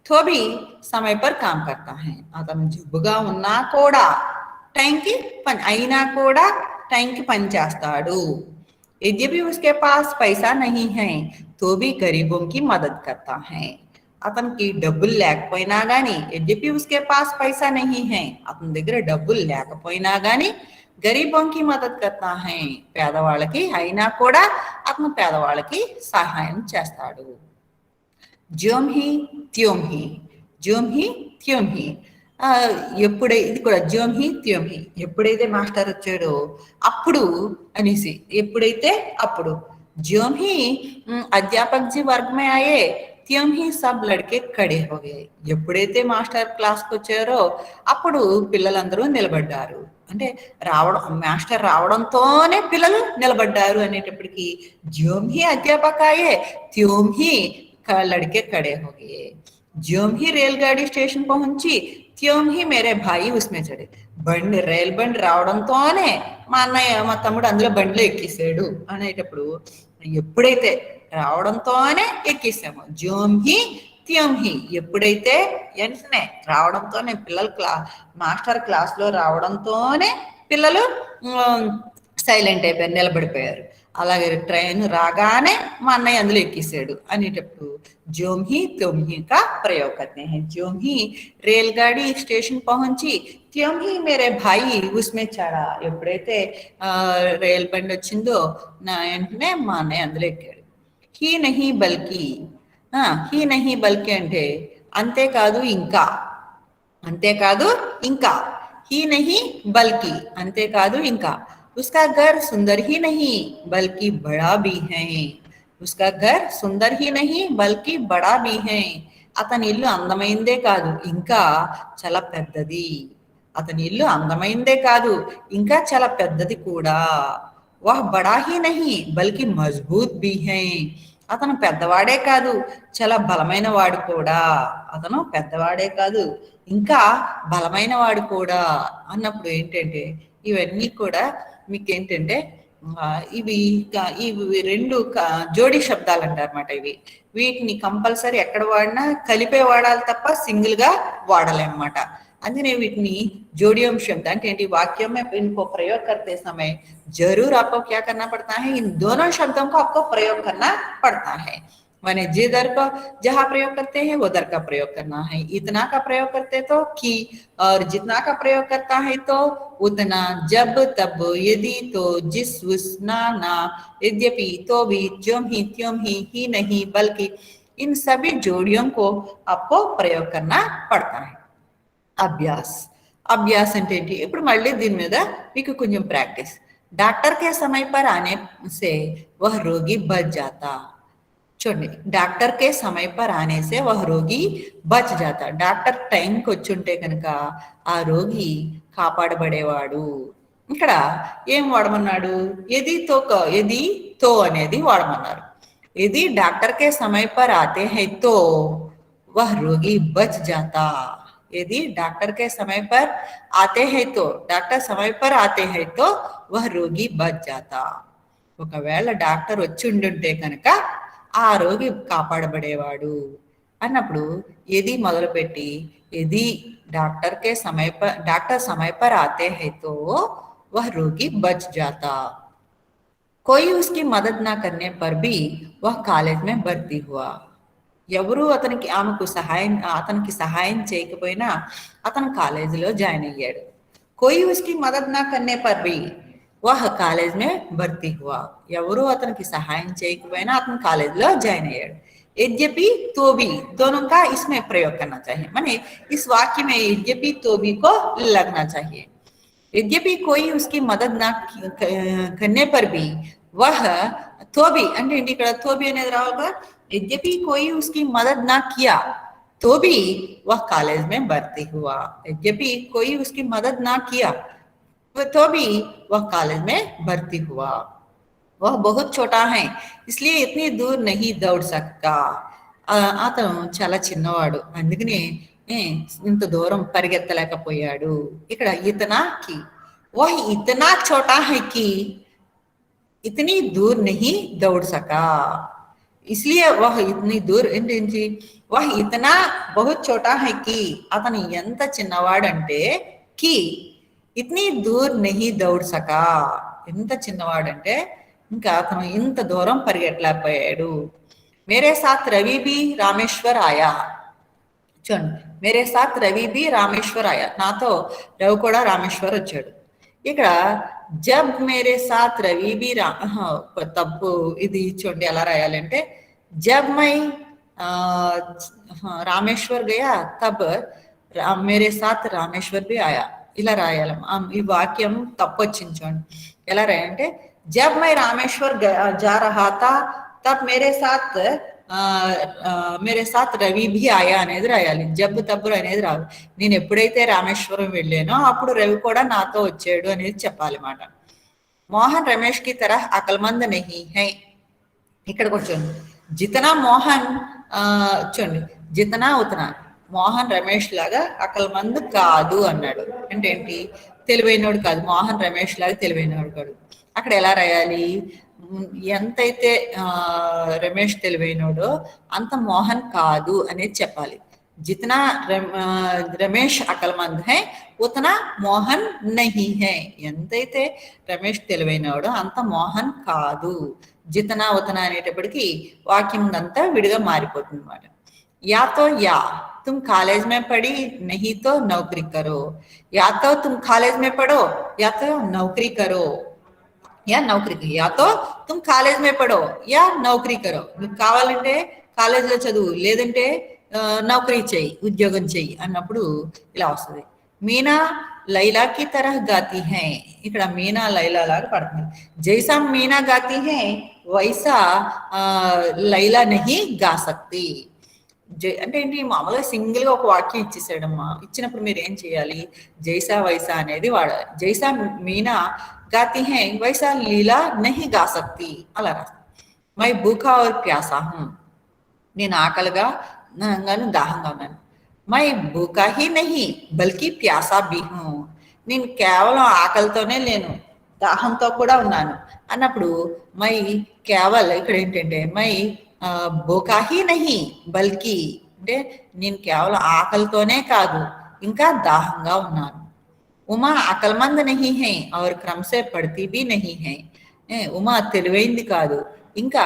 Speaker 1: తోబి సమయ పర్ కామ్ కర్తా హై, అతను జబ్బుగా ఉన్నా కూడా టైంకి పని అయినా కూడా టైంకి పని చేస్తాడు. యద్యపి ఉస్కే పాస్ పైసా నహీ హై తోబి గరీబోం కి మదద్ కర్తా హై, అతనికి డబ్బులు లేకపోయినా గానీ యద్యపి ఉస్కే పాస్ పైసా నహీ హై, అతని దగ్గర డబ్బులు లేకపోయినా గానీ గరీబోంకి మదద్ కర్తా హై, పేదవాళ్ళకి అయినా కూడా అతను పేదవాళ్ళకి సహాయం చేస్తాడు. జ్యోం హి త్యోం హి, జ్యోం హి త్యోం హి, ఎప్పుడైతే ఇది కూడా జ్యోం హి త్యోం హి, ఎప్పుడైతే మాస్టర్ వచ్చాడో అప్పుడు అనేసి, ఎప్పుడైతే అప్పుడు. జ్యోం హి అధ్యాపక్ జీ వర్గ మే ఆయే त्यों ही सब लड़के खड़े हो गए, ఎప్పుడైతే మాస్టర్ క్లాస్కి వచ్చారో అప్పుడు పిల్లలందరూ నిలబడ్డారు. అంటే రావడం మాస్టర్ రావడంతోనే పిల్లలు నిలబడ్డారు అనేటప్పటికి జ్యోం హి అధ్యాపక్ ఆయే त्यों ही लड़के खड़े हो गए. ज्यों ही रेलगाड़ी स्टेशन पहुंची त्यों ही मेरे भाई उसमें चढ़े, బండి రైలు బండి రావడంతోనే మా అన్నయ్య మా తమ్ముడు అందులో బండిలో ఎక్కేసాడు అనేటప్పుడు ఎప్పుడైతే రావడంతోనే ఎక్కేసాము. జ్యోం హి త్యోం హి, ఎప్పుడైతే వెంటనే రావడంతోనే పిల్లలు మాస్టర్ క్లాస్ లో రావడంతోనే పిల్లలు సైలెంట్ అయిపోయారు, నిలబడిపోయారు. అలాగే ట్రైన్ రాగానే మా అన్నయ్య అందులో ఎక్కేసాడు అనేటప్పుడు జ్యోం హి త్యోం హి కా ప్రయోగ్ కర్తే హై. జ్యోం హి రేల్గాడి స్టేషన్ పహుంచి త్యోం హి మేరే భాయి ఉస్మే చడా, ఎప్పుడైతే రైలు బండి వచ్చిందో నా వెంటనే మా అన్నయ్య అందులో ఎక్కాడు. హీ నహి బల్కి, హీ నహి బల్కి అంటే అంతేకాదు ఇంకా, అంతేకాదు ఇంకా. హీ నహి బల్కి అంతేకాదు ఇంకా. उसका घर सुंदर ही नहीं बल्कि बड़ा भी है, उसका घर सुंदर ही नहीं बल्कि बड़ा भी है, అతని ఇల్లు అందమైందే కాదు ఇంకా చాలా పెద్దది. అతని ఇల్లు అందమైందే కాదు ఇంకా చాలా పెద్దది కూడా. వహ్ బడా హీ నహీ బల్కి మజబూత్ భీ హై, అతను పెద్దవాడే కాదు చాలా బలమైన వాడు కూడా. అతను పెద్దవాడే కాదు ఇంకా బలమైన వాడు కూడా అన్నప్పుడు ఏంటంటే ఇవన్నీ కూడా మీకు ఏంటంటే ఇవి రెండు జోడీ శబ్దాలు అంటారన్నమాట. వీటిని కంపల్సరీ ఎక్కడ వాడినా కలిపే వాడాలి తప్ప సింగిల్ గా వాడాలన్నమాట. అందుకనే వీటిని जोड़ियों शब्द అంటే वाक्यों में इनको प्रयोग करते समय जरूर आपको क्या करना पड़ता है, इन दोनों शब्दों को आपको प्रयोग करना पड़ता है. माने जिधर को जहां प्रयोग करते हैं उधर का प्रयोग करना है. इतना का प्रयोग करते तो की, और जितना का प्रयोग करता है तो उतना, जब तब, यदि तो, जिस उस, ना ना, यद्यपि तो भी, ज्यों ही त्यों ही नहीं बल्कि, इन सभी जोड़ियों को आपको प्रयोग करना पड़ता है. अभ्यास, अभ्यास అంటే ఏంటి? ఇప్పుడు మళ్ళీ దీని మీద మీకు కొంచెం ప్రాక్టీస్. డాక్టర్ के समय पर आने से वह रोगी बच जाता. చూడండి, డాక్టర్ కే సమయ పర్ ఆనే సే వహ్ రోగి బచ్ జాతా. డాక్టర్ టైంకి వచ్చుంటే కనుక ఆ రోగి కాపాడబడేవాడు. ఇక్కడ ఏం వాడమన్నాడు? ఎది తో అనేది వాడమన్నారు. यदि डॉक्टर के समय पर आते हैं तो वह रोगी बच जाता। यदि डॉक्टर के समय पर आते हैं तो डॉक्टर समय पर आते हैं तो वह रोगी बच जाता। ఒకవేళ డాక్టర్ వచ్చి ఉండుంటే కనుక ఆ రోగి కాపాడబడేవాడు అన్నప్పుడు ఏది మొదలుపెట్టి यदि डॉक्टर समय पर आते हैं तो वह रोगी बच जाता। कोई उसकी मदद ना करने पर भी वह कॉलेज में भर्ती हुआ। ఎవరు అతనికి సహాయం చేయకపోయినా అతను కాలేజీలో జాయిన్ అయ్యాడు. कोई उसकी मदद ना करने पर भी वह कॉलेज में भर्ती हुआ। ఎవరు అతనికి సహాయం చేయకపోయినా అతను కాలేజీలో జాయిన్ అయ్యాడు. यद्यपि तो भी दोनों का इसमें प्रयोग करना चाहिए, माने इस वाक्य में यद्यपि तो भी को लगना चाहिए। यद्यपि कोई उसकी मदद ना करने पर भी वह तो भी అంటే ఇక్కడ तो भी అనేది రావాలిగా. यद्यपि कोई उसकी मदद ना किया तो भी वह कॉलेज में भर्ती हुआ। यद्यपि कोई उसकी मदद ना किया तो भी वह कॉलेज में भर्ती हुआ। वह बहुत छोटा है इसलिए इतनी दूर नहीं दौड़ सकता। అతను చాలా చిన్నవాడు అందుకని ఇంత దూరం పరిగెత్తలేకపోయాడు. ఇక్కడ ఇతనాకి वह इतना छोटा है कि इतनी दूर नहीं दौड़ सका, इसलिए वह इतनी दूर वह इतना बहुत छोटा है कि అతను ఎంత చిన్నవాడంటే कि इतनी दूर नहीं दौड़ सका, ఎంత చిన్నవాడంటే ఇంకా అతను ఇంత దూరం పరిగెట్టలేకపోయాడు. मेरे साथ रवि भी रामेश्वर आया। చూడండి, मेरे साथ रवि भी रामेश्वर आया, నాతో రవి కూడా రామేశ్వర్ వచ్చాడు. ఇక్కడ జబ్ మేరే సాత్ రవి బి తప్పు, ఇది చూడండి ఎలా రాయాలంటే జబ్ మై రామేశ్వర్ గయా తబ్ మేరే సాత్ రామేశ్వర్ బి ఆయా, ఇలా రాయాలి. ఈ వాక్యం తప్పు వచ్చింది చూడండి. ఎలా రాయాలంటే జబ్ మై రామేశ్వర్ జా రహా తా తబ్ మేరే సాత్ రవి భీ ఆయా అనేది రాయాలి. జబ్ తబ్బు అనేది రాదు. నేను ఎప్పుడైతే రామేశ్వరం వెళ్ళానో అప్పుడు రవి కూడా నాతో వచ్చాడు అనేది చెప్పాలి మాట. మోహన్ రమేష్ కి తరహ్ అకల్మంద్ నహీ హై, ఇక్కడ కూర్చోండి. జితనా మోహన్ చూడండి, జితనా ఉతనా మోహన్ రమేష్ లాగా అకల్మంద్ కాదు అన్నాడు. అంటే ఏంటి? తెలివైనోడు కాదు. మోహన్ రమేష్ లాగా తెలివైనోడు కాదు. అక్కడ ఎలా రాయాలి? ఎంతైతే రమేష్ తెలివైనోడో అంత మోహన్ కాదు అనేది చెప్పాలి. జితనా రమేష్ అకల్మంద్ హై ఉతనా మోహన్ నహీ హై, ఎంతైతే రమేష్ తెలివైనోడో అంత మోహన్ కాదు. జితనా ఉతనా అనేటప్పటికీ వాక్యం అంతా విడిగా మారిపోతుంది అన్నమాట. या तो या तुम कॉलेज में पढ़ी नहीं तो नौकरी करो, या तो तुम कॉलेज में पढ़ो या तो नौकरी करो, या नौकरी या तो तुम कॉलेज में पढ़ो या नौकरी करो. నీకు కావాలంటే కాలేజీలో చదువు, లేదంటే నౌకరీ చెయ్యి, ఉద్యోగం చెయ్యి అన్నప్పుడు ఇలా వస్తుంది. మీనా లైలా కి తరహ్ గాతి హై, ఇక్కడ మీనా లైలా లాగా పడుతుంది. జైసా మీనా గాతి హై వైసా లైలా నహీ గా సక్తి. అంటే ఏంటి? మామూలుగా సింగిల్ గా ఒక వాక్యం ఇచ్చేసాడమ్మా. ఇచ్చినప్పుడు మీరు ఏం చేయాలి? జైసా వైసా అనేది వాడాలి. జైసా మీనా గాతి హై వైసా లీలా నహీ గా సక్తి అలా రాస్తా. మై భూఖా और ప్యాసా హూ, నేను ఆకలిగా దాహంగా ఉన్నాను. My భూఖా he Nahi బల్కి Pyaasa Bhi who, నేను కేవలం ఆకలితోనే లేను, దాహంతో కూడా ఉన్నాను అన్నప్పుడు మై కేవల్ ఇక్కడ ఏంటంటే మై భూఖా హీ నహీ బల్కి అంటే నేను కేవలం ఆకలితోనే కాదు ఇంకా దాహంగా ఉన్నాను. ఉమా అకల్మంద్ నహీ హై और क्रम से पढ़ती भी नहीं है, ఉమా తెలివైంది కాదు ఇంకా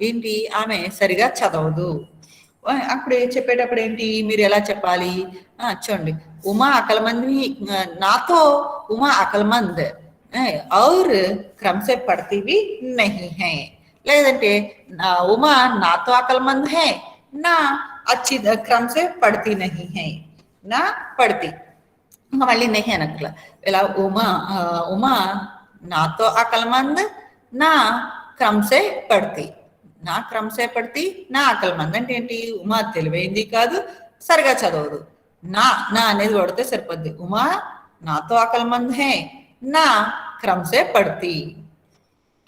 Speaker 1: ఏంటి ఆమె సరిగా చదవదు. అప్పుడు చెప్పేటప్పుడు ఏంటి మీరు ఎలా చెప్పాలి? చూడండి, ఉమా అకల్మంద్ నాతో ఉమా అకల్మంద్ और क्रम से पढ़ती भी नहीं है, లేదంటే ఉమా నాతో అకల్మంద్ హై నా అచ్చి క్రమ్ సే పడ్తీ నహీ హై, నా పడ్తీ ఇంకా మళ్ళీ నహీ అనట్లా. ఇలా ఉమా నాతో అకల్మంద్ నా క్రమ్ సే పడ్తీ, నా క్రమ్ సే పడ్తీ నా అకల్మంద్ అంటే ఏంటి? ఉమా తెలివైంది కాదు, సరిగా చదవదు. నా అనేది కొడితే సరిపోద్ది. ఉమా నాతో అకల్మంద్ హై నా क्रम से पढ़ती।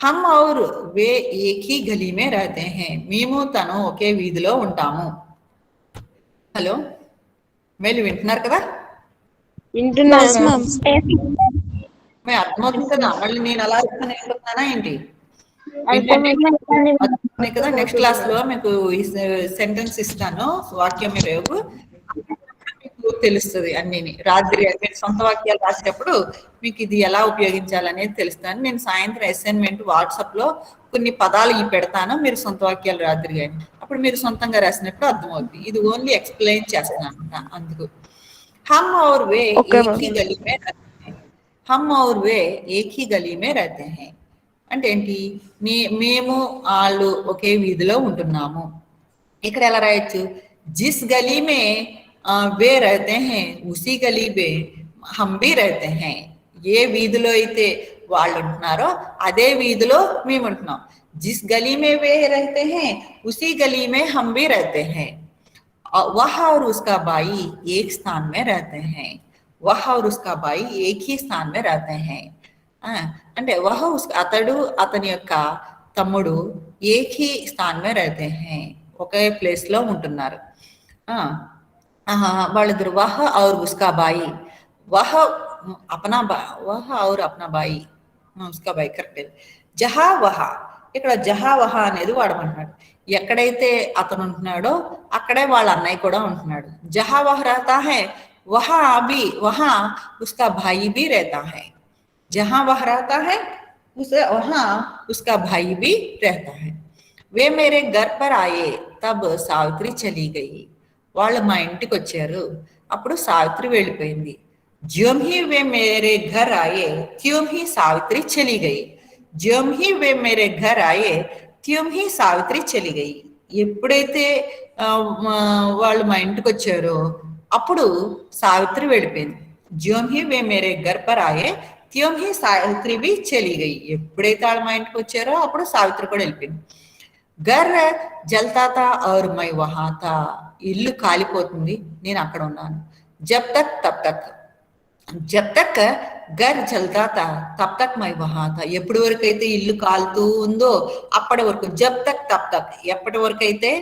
Speaker 1: हम और वे एक ही गली में रहते हैं। మేము తను ఒకే వీధిలో ఉంటాము. హలో మేలు వింటున్నారు కదా?
Speaker 2: వింటున్నాను మ్యామ్.
Speaker 1: మీ అర్థమవుతుంది కదా? మళ్ళీ నేను అలా చెప్తున్నానా ఏంటి?
Speaker 2: అర్థమైంది
Speaker 1: కదా నెక్స్ట్ క్లాస్ లో మీకు సెంటెన్స్ ఇస్తాను, వాక్యం రేపు మీకు తెలుస్తుంది అన్నిని. రాత్రి మీరు సొంత వాక్యాలు రాసేటప్పుడు మీకు ఇది ఎలా ఉపయోగించాలనేది తెలుస్తాను. నేను సాయంత్రం అసైన్మెంట్ వాట్సాప్ లో కొన్ని పదాలు పెడతాను, మీరు సొంత వాక్యాలు రాత్రి కానీ అప్పుడు మీరు సొంతంగా రాసినప్పుడు అర్థమవుతుంది. ఇది ఓన్లీ ఎక్స్ప్లెయిన్ చేస్తున్నాను అందుకు. హమ్ ఔర్ వే ఏక్ హీ గలీ మే रहते हैं. హమ్ ఔర్ వే ఏక్ హీ గలీ మే रहते हैं అంటే ఏంటి? మేము వాళ్ళు ఒకే వీధిలో ఉంటున్నాము. ఇక్కడ ఎలా రాయొచ్చు? జిస్ గలీ మే వే रहते हैं ఉసి గలీ మే హమ్ భీ रहते हैं. ఏ వీధిలో అయితే వాళ్ళు ఉంటున్నారో అదే వీధిలో మేము ఉంటున్నాం. జిస్ గలీ మే వే रहते हैं ఉసి గలీ మే హమ్ భీ रहते हैं. वह और उसका भाई एक स्थान में रहते हैं. वह और उसका भाई एक ही स्थान में रहते हैं. అంటే వహ అతడు అతని యొక్క తమ్ముడు ఏకీ స్థాన్ మే రహతే హై, ఒకే ప్లేస్ లో ఉంటున్నారు. వాళ్ళిద్దరు వహ ఔర్ ఉస్కా బాయి, వహ అప్నా వహ ఔర్ అప్నా బాయి, ఉస్కా బాయి కరెక్ట్. జహా వహ, ఇక్కడ జహా వహ అనేది వాడమంటున్నాడు. ఎక్కడైతే అతను ఉంటున్నాడో అక్కడే వాళ్ళ అన్నయ్య కూడా ఉంటున్నాడు. జహా వహ రహతా హై వహా అభి వహా ఉస్కా భాయి భీ రహతా హై. जहां वह रहता है उसे वहां उसका भाई भी रहता है. वे मेरे घर पर आए तब सावित्री चली गई. వాళ్ళు మా ఇంటికి వచ్చారు, అప్పుడు సావిత్రి వెళ్ళిపోయింది. ज्यों ही वे मेरे घर आए त्यों ही सावित्री चली गई. ज्यों ही वे मेरे घर आए त्यों ही सावित्री चली गई. ఎప్పుడైతే వాళ్ళు మా ఇంటికి వచ్చారో అప్పుడు సావిత్రి వెళ్ళిపోయింది. ज्यों ही वे मेरे घर पर आए त्यों ही सावित्री भी चली गई. ఎప్పుడైతే వాళ్ళు మా ఇంటికి వచ్చారో అప్పుడు సావిత్రి కూడా వెళ్ళిపోయింది. घर जलता था और मैं वहां था. ఇల్లు కాలిపోతుంది, నేను అక్కడ ఉన్నాను. जब तक तब तक, जब तक घर जलता था तब तक मैं वहां था. ఎప్పటి వరకు అయితే ఇల్లు కాలుతూ ఉందో అప్పటి వరకు. जब तक तब तक, ఎప్పటి వరకు అయితే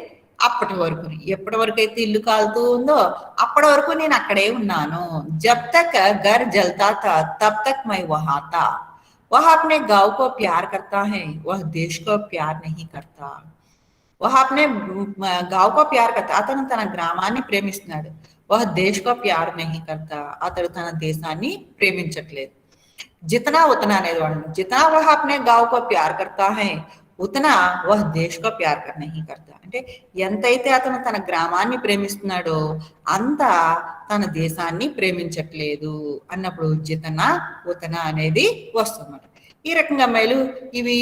Speaker 1: అప్పటి వరకు. ఎప్పటి వరకు అయితే ఇల్లు కాలుతూ ఉందో అప్పటి వరకు నేను అక్కడే ఉన్నాను. जब तक घर जलता था तब तक मैं वहां था. वह अपने गांव को प्यार करता है, वह देश को प्यार नहीं करता. वह अपने गांव को प्यार करता, అతను తన గ్రామాన్ని ప్రేమిస్తున్నాడు. वह देश को प्यार नहीं करता, అతడు తన దేశాన్ని ప్రేమించట్లేదు. जितना उतना అనేది వాడు. जितना वह अपने गांव को प्यार करता है ఉతనా వహ్ దేశ్ కో ప్యార్ కర్ నహీ కర్తా. అంటే ఎంతైతే అతను తన గ్రామాన్ని ప్రేమిస్తున్నాడో అంత తన దేశాన్ని ప్రేమించట్లేదు అన్నప్పుడు జితనా ఉతనా అనేది వస్తుందన్నమాట. ఈ రకంగా అమ్మాయిలు ఇవి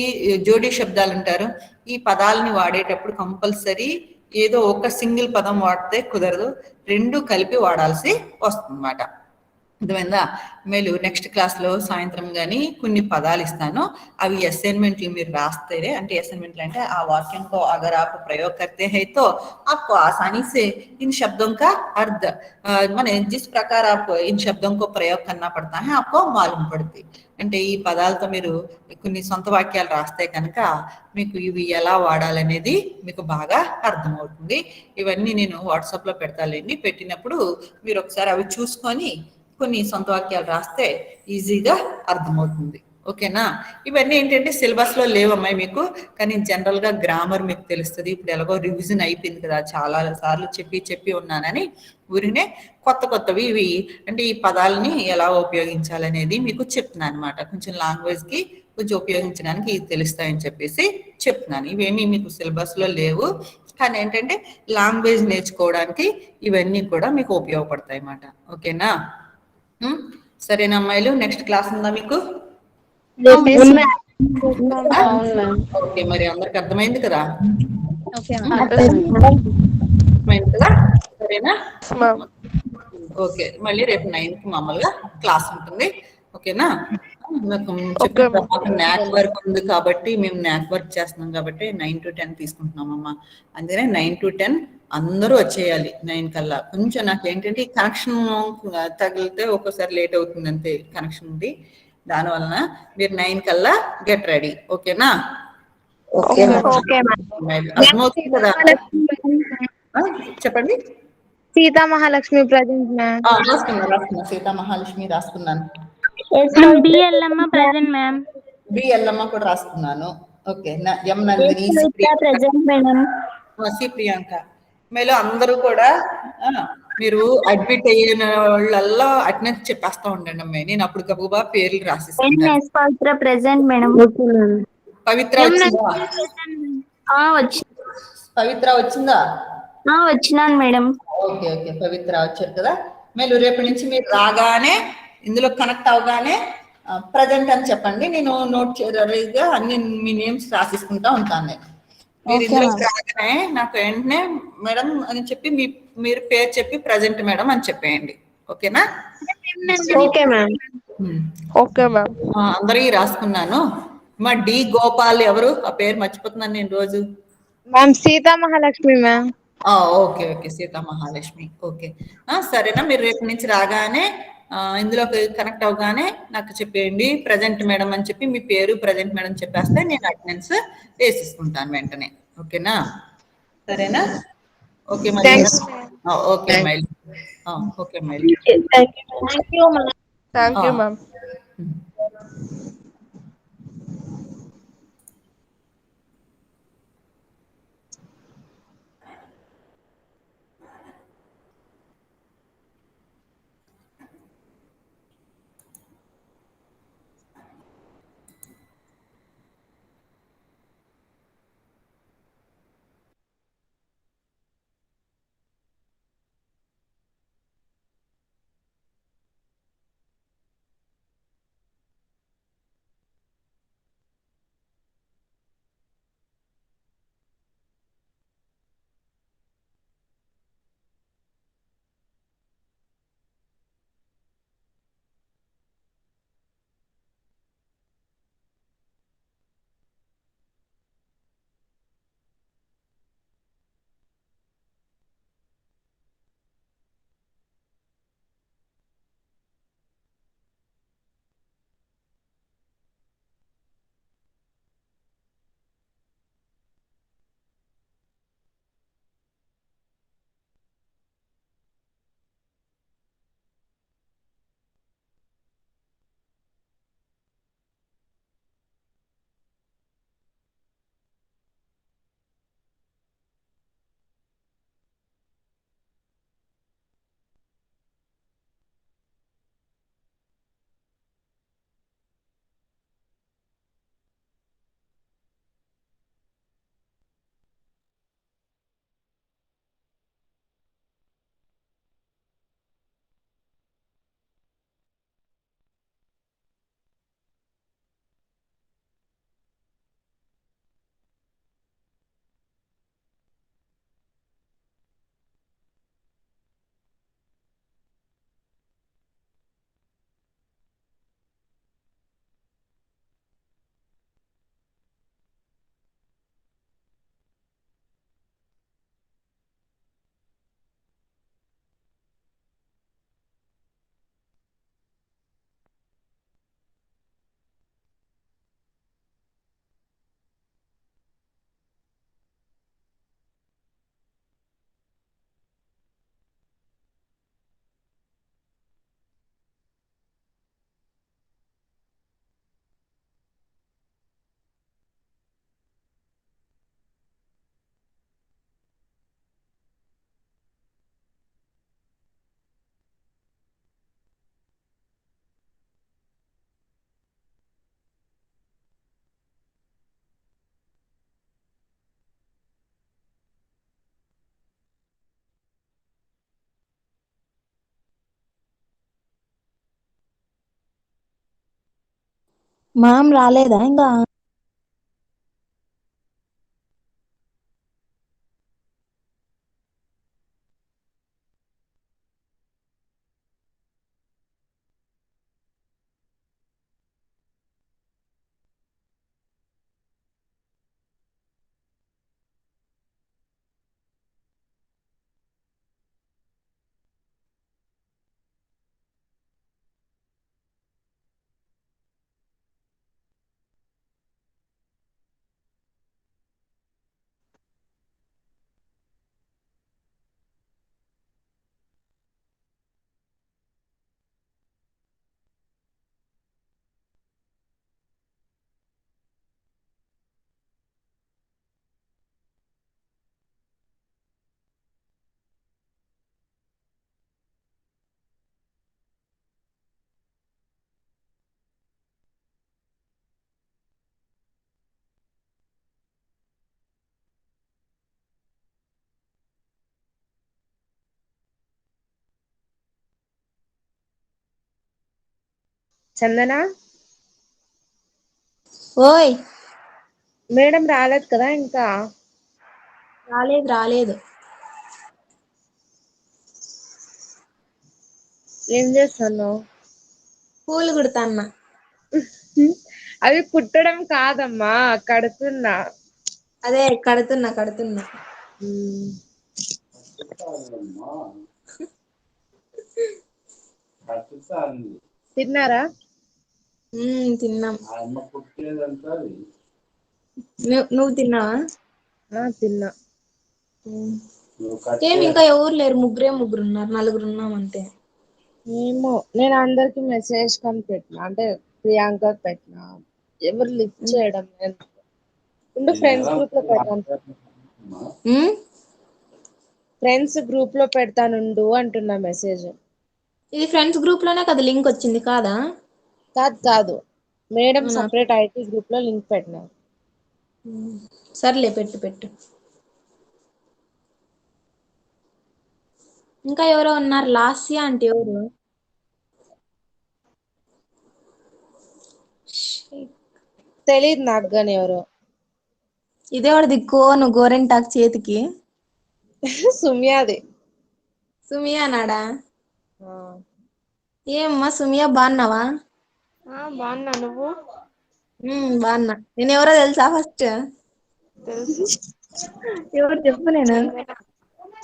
Speaker 1: జోడీ శబ్దాలు అంటారు. ఈ పదాలని వాడేటప్పుడు కంపల్సరీ ఏదో ఒక సింగిల్ పదం వాడితే కుదరదు, రెండు కలిపి వాడాల్సి వస్తుందన్నమాట. అర్థమైందా? మేలు నెక్స్ట్ క్లాస్ లో సాయంత్రం గానీ కొన్ని పదాలు ఇస్తాను, అవి అసైన్మెంట్లు మీరు రాస్తేనే. అంటే అసైన్మెంట్లు అంటే ఆ వాక్యం को अगर आप प्रयोग करते हैं तो आपको आसानी से इन शब्दों का अर्थ माने जिस प्रकार आप इन शब्दों को प्रयोग करना पड़ता है आपको मालूम पड़ती. అంటే ఈ పదాలతో మీరు కొన్ని సొంత వాక్యాలు రాస్తే కనుక మీకు ఇవి ఎలా వాడాలనేది మీకు బాగా అర్థమవుతుంది. ఇవన్నీ నేను వాట్సాప్ లో పెడతాలేండి. పెట్టినప్పుడు మీరు ఒకసారి అవి చూసుకొని కొన్ని సొంత వాక్యాలు రాస్తే ఈజీగా అర్థమవుతుంది. ఓకేనా? ఇవన్నీ ఏంటంటే సిలబస్ లో లేవమ్మాయి మీకు, కానీ జనరల్ గా గ్రామర్ మీకు తెలుస్తుంది. ఇప్పుడు ఎలాగో రివిజన్ అయిపోయింది కదా, చాలా సార్లు చెప్పి ఉన్నానని ఊరినే కొత్త కొత్తవి ఇవి అంటే ఈ పదాలని ఎలా ఉపయోగించాలనేది మీకు చెప్తున్నాను అనమాట. కొంచెం లాంగ్వేజ్ కి కొంచెం ఉపయోగించడానికి ఇది తెలుస్తాయని చెప్పేసి చెప్తున్నాను. ఇవేమీ మీకు సిలబస్ లో లేవు, కానీ ఏంటంటే లాంగ్వేజ్ నేర్చుకోవడానికి ఇవన్నీ కూడా మీకు ఉపయోగపడతాయి అన్నమాట. ఓకేనా? సరేనా అమ్మాయిలు? నెక్స్ట్ క్లాస్ ఉందా మీకు? ఓకే, మరి అందరికి అర్థమైంది కదా? అర్థమైంది కదా? సరేనా? ఓకే, మళ్ళీ రేపు 9 కి మామూలుగా క్లాస్ ఉంటుంది. ఓకేనా? నాకు న్యాక్ వర్క్ ఉంది కాబట్టి మేము న్యాక్ వర్క్ చేస్తున్నాం కాబట్టి 9 to 10 తీసుకుంటున్నామమ్మా. అందుకనే 9 to 10 అందరూ వచ్చేయాలి 9 కల్లా. కొంచెం నాకు ఏంటంటే కనెక్షన్ తగిలితే ఒక్కోసారి లేట్ అవుతుంది అంతే, కనెక్షన్ ఉంది. దానివలన మీరు 9 కల్లా గెట్ రెడీ. ఓకేనా?
Speaker 2: Okay
Speaker 3: okay ma'am.
Speaker 1: అర్థమవుతుంది కదా? ఆ, చెప్పండి.
Speaker 2: Sita Mahalakshmi present ma'am.
Speaker 1: రాసుకున్నా సీతా మహాలక్ష్మి రాసుకున్నాను.
Speaker 5: Ma'am B Yellamma present ma'am.
Speaker 1: B Yellamma కూడా రాసుకున్నాను. Okay. M Nandini,
Speaker 3: present madam.
Speaker 1: C Priyanka. మీలో అందరూ కూడా ఆ, మీరు అడ్మిట్ అయిన వాళ్ళల్లో అటెండెన్స్ చెప్పేస్తా ఉండండి అమ్మాయి. నేను అప్పుడు గబుగా పేర్లు రాసిస్తుంటాను.
Speaker 3: పవిత్ర ప్రెజెంట్ మేడం.
Speaker 1: పవిత్ర వచ్చిందా?
Speaker 3: వచ్చి
Speaker 1: పవిత్ర వచ్చిందా?
Speaker 3: వచ్చినాను మేడం.
Speaker 1: ఓకే ఓకే, పవిత్ర వచ్చారు కదా. మీరు రేపటి నుంచి మీరు రాగానే ఇందులో కనెక్ట్ అవగానే ప్రజెంట్ అని చెప్పండి. నేను నోట్ గా అన్ని మీ నేమ్స్ రాసిసుకుంటా ఉంటాను. నేను మీరు ఇందులో రాగానే నాకు వెంటనే మేడం అని చెప్పి మీరు పేరు చెప్పి ప్రజెంట్ మేడం అని చెప్పేయండి. ఓకేనా?
Speaker 2: Okay ma'am. Okay ma'am.
Speaker 1: అందరికీ రాసుకున్నాను. మా డి గోపాల్ ఎవరు? ఆ పేరు మర్చిపోతున్నాను నేను రోజు.
Speaker 2: Ma'am Sita Mahalakshmi ma'am.
Speaker 1: Okay okay, Sita Mahalakshmi. Okay. సరేనా? మీరు రేపు నుంచి రాగానే ఇందులో కనెక్ట్ అవగానే నాకు చెప్పేయండి ప్రజెంట్ మేడం అని చెప్పి మీ పేరు ప్రజెంట్ మేడం చెప్పేస్తే నేను అటెండెన్స్ వేసేసుకుంటాను వెంటనే. ఓకేనా? సరేనా? ఓకే మరి. Okay mile. Okay mile.
Speaker 2: Thank you ma'am.
Speaker 3: Ma'am రాలేదా ఇంకా?
Speaker 2: చందన
Speaker 6: ఓయ్
Speaker 2: మేడం రాలేదు కదా ఇంకా?
Speaker 6: రాలేదు.
Speaker 2: ఏం చేస్తున్నావు?
Speaker 6: పూలు కుడతాన్న.
Speaker 2: అవి కుట్టడం కాదమ్మా, కడుతున్నా.
Speaker 6: అదే కడుతున్నా.
Speaker 2: తిన్నారా?
Speaker 6: తిన్నాం. నువ్వు తిన్నావా?
Speaker 2: తిన్నా.
Speaker 6: ఏమి ఇంకా ఎవరు లేరు, ముగ్గురు ఉన్నారు, నలుగురు ఉన్నాం అంతే.
Speaker 2: ఏమో, నేను అందరికి మెసేజ్ కని పెట్టినా, అంటే ప్రియాంక పెట్టినా, ఎవరు లిఫ్ట్ చేయడం లేదు. ఫ్రెండ్స్ గ్రూప్ లో పెడతాను. ఫ్రెండ్స్ గ్రూప్ లో పెడతానుండు అంటున్నా మెసేజ్.
Speaker 6: ఇది ఫ్రెండ్స్ గ్రూప్ లోనే కదా లింక్ వచ్చింది కాదా?
Speaker 2: కాదు, మేడం
Speaker 6: అవునా?
Speaker 2: సపరేట్ ఐటీ గ్రూప్ లో లింక్ పెట్టినారు.
Speaker 6: సర్లే పెట్టు. ఇంకా ఎవరో ఉన్నారు, లాస్యా అంటే ఎవరు?
Speaker 2: తెలీదు నాకు గాని ఎవరు.
Speaker 6: ఇదేవాడిది కోను గోరెంటాకు చేతికి.
Speaker 2: సుమ్యాది.
Speaker 6: సుమియా నాడా?
Speaker 2: ఆ
Speaker 6: ఏమ్మా సుమియా బాగున్నావా?
Speaker 2: బాగున్నా, నువ్వు?
Speaker 6: బాగున్నా. నేను ఎవరో తెలుసా ఫస్ట్?
Speaker 2: తెలుసు.
Speaker 6: ఎవరు చెప్పు. నేను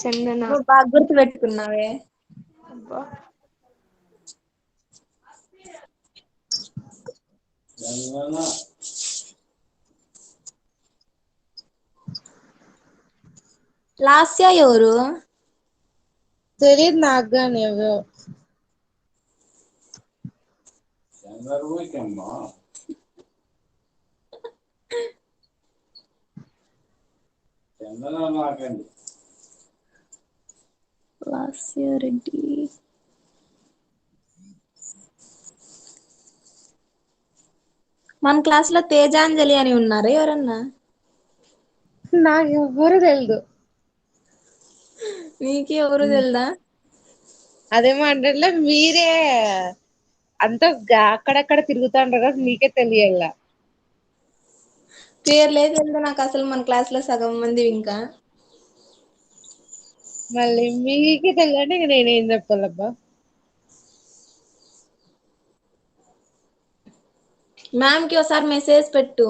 Speaker 2: చందన.
Speaker 6: నువ్వు బాగా గుర్తు పెట్టుకున్నావే.
Speaker 2: అబ్బా.
Speaker 6: లాస్యా ఎవరు?
Speaker 2: తెలీదు నాకు గాని ఎవరు.
Speaker 6: లాస్యా రెడ్డి. మన క్లాస్ లో తేజాంజలి అని ఉన్నారు ఎవరన్నా?
Speaker 2: నాకు ఎవ్వరు తెలీదు.
Speaker 6: నీకే ఎవరు తెల్దా?
Speaker 2: అదేమో అంటలే, మీరే అంతా అక్కడక్కడ తిరుగుతాంటారు కదా, మీకే తెలియాల.
Speaker 6: పేర్లే తెల్దు నాకు అసలు, మన క్లాస్ లో సగం మంది ఇంకా.
Speaker 2: మళ్ళీ మీకే తెలియంటే ఇంక నేనేం చెప్పాలబ్బా.
Speaker 6: మ్యామ్ కి ఒకసారి మెసేజ్ పెట్టు.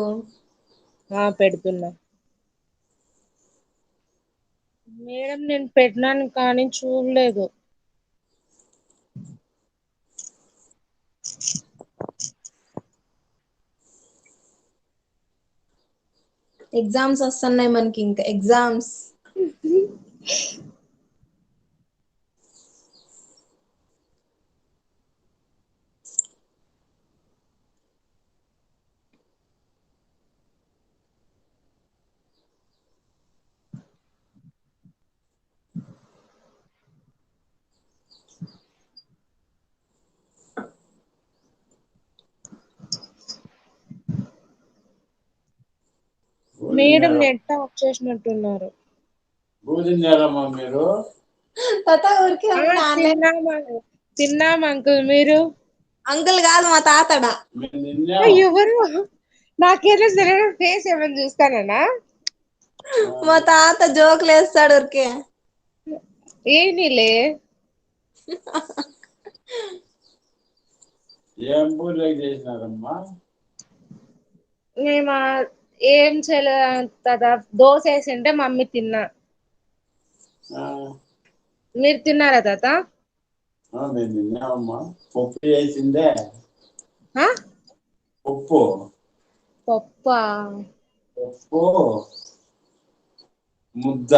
Speaker 2: పెడుతున్నా. మేడం నేను పెట్టినాను కానీ చూడలేదు.
Speaker 6: ఎగ్జామ్స్ వస్తున్నాయి మనకి, ఇంకా ఎగ్జామ్స్.
Speaker 2: మేడం నెట్ ఆఫ్ చేసినట్టున్నారు.
Speaker 6: తాత ఊరికే ఆన్లైన్.
Speaker 2: తిన్నాం అంకుల్, మీరు?
Speaker 6: అంకుల్ కాదు, మా తాతడా.
Speaker 2: ఎవరు? నాకేదో ఫేస్ ఏమని చూస్తానన్నా.
Speaker 6: మా తాత జోకులు వేస్తాడు ఊరికే.
Speaker 2: ఏనీలే.
Speaker 7: ఏం పూజ చేసినారమ్మా?
Speaker 2: మేము ఏం చేయలేదు తాత, దోశ వేసింటే మమ్మీ తిన్నా. మీరు తిన్నారా తాత?
Speaker 7: మేము తిన్నామమ్మా. పప్పు చేసిందే.
Speaker 2: పప్పా?
Speaker 7: పప్పు ముద్ద.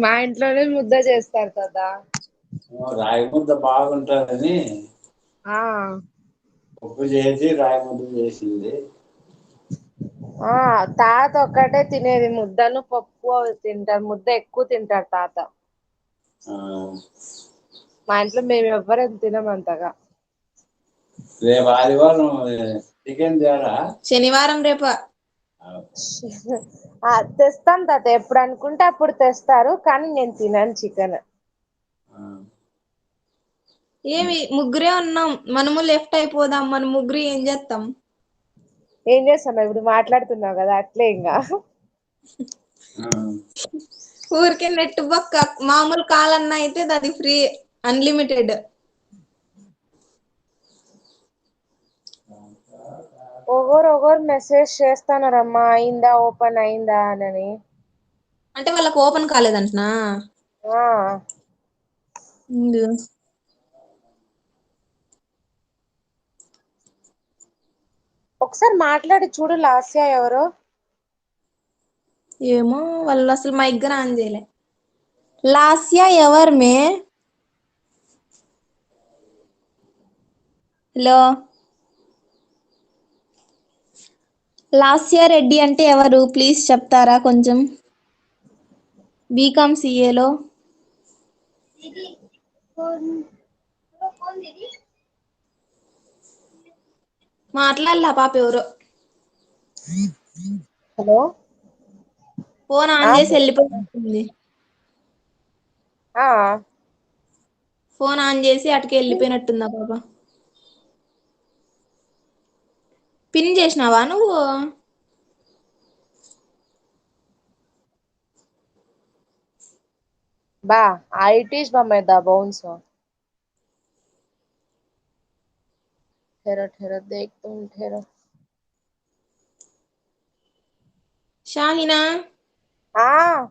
Speaker 2: మా ఇంట్లోనే ముద్ద చేస్తారు తాత.
Speaker 7: రాగి ముద్ద బాగుంటుందని పప్పు చేసి రాగి ముద్ద చేసింది.
Speaker 2: తాత ఒక్కటే తినేది, ముద్దను పప్పు అవి తింటారు. ముద్ద ఎక్కువ తింటారు తాత. మా ఇంట్లో మేము ఎవ్వరం తినమంతగా.
Speaker 7: రేపు ఆదివారం చికెన్ తేరా?
Speaker 6: శనివారం రేపు.
Speaker 2: తెస్తాం తాత, ఎప్పుడు అనుకుంటే అప్పుడు తెస్తారు, కానీ నేను తినను చికెన్.
Speaker 6: ఏమి ముగ్గురే ఉన్నాం, మనము లెఫ్ట్ అయిపోదాం, మన ముగ్గురు ఏం చేస్తాం?
Speaker 2: ఏం చేస్తున్నావు ఇప్పుడు? మాట్లాడుతున్నావు కదా అట్లే ఇంకా.
Speaker 6: ఊరికే నెట్ బొక్క, మామూలు కాల్ అన్న అయితే అది ఫ్రీ, అన్లిమిటెడ్.
Speaker 2: ఒకరు మెసేజ్ చేస్తానారమ్మా, అయిందా ఓపెన్ అయిందా అని.
Speaker 6: అంటే వాళ్ళకి ఓపెన్ కాలేదంటనా?
Speaker 2: ఆ,
Speaker 6: ఉండు.
Speaker 2: ఒకసారి మాట్లాడి చూడు లాస్య ఎవరో.
Speaker 6: ఏమో వాళ్ళు అసలు మైక్ ఆన్ చేయలే. లాస్యా ఎవరు మే? హలో, లాస్యా రెడ్డి అంటే ఎవరు ప్లీజ్ చెప్తారా కొంచెం? బీకామ్ సిఏలో మాట్లాడలా పాప ఎవరో.
Speaker 2: హలో,
Speaker 6: ఫోన్ ఆన్ చేసి వెళ్ళిపోయింది.
Speaker 2: ఆ,
Speaker 6: ఫోన్ ఆన్ చేసి అటుకి వెళ్ళిపోయినట్టుందా పాప. పిన్ చేసినావా నువ్వు?
Speaker 2: బా आईटीज बमेदा बाउंस ठहरो ठहरो देख तुम ठहरो.
Speaker 6: షాహినా
Speaker 2: ఆ,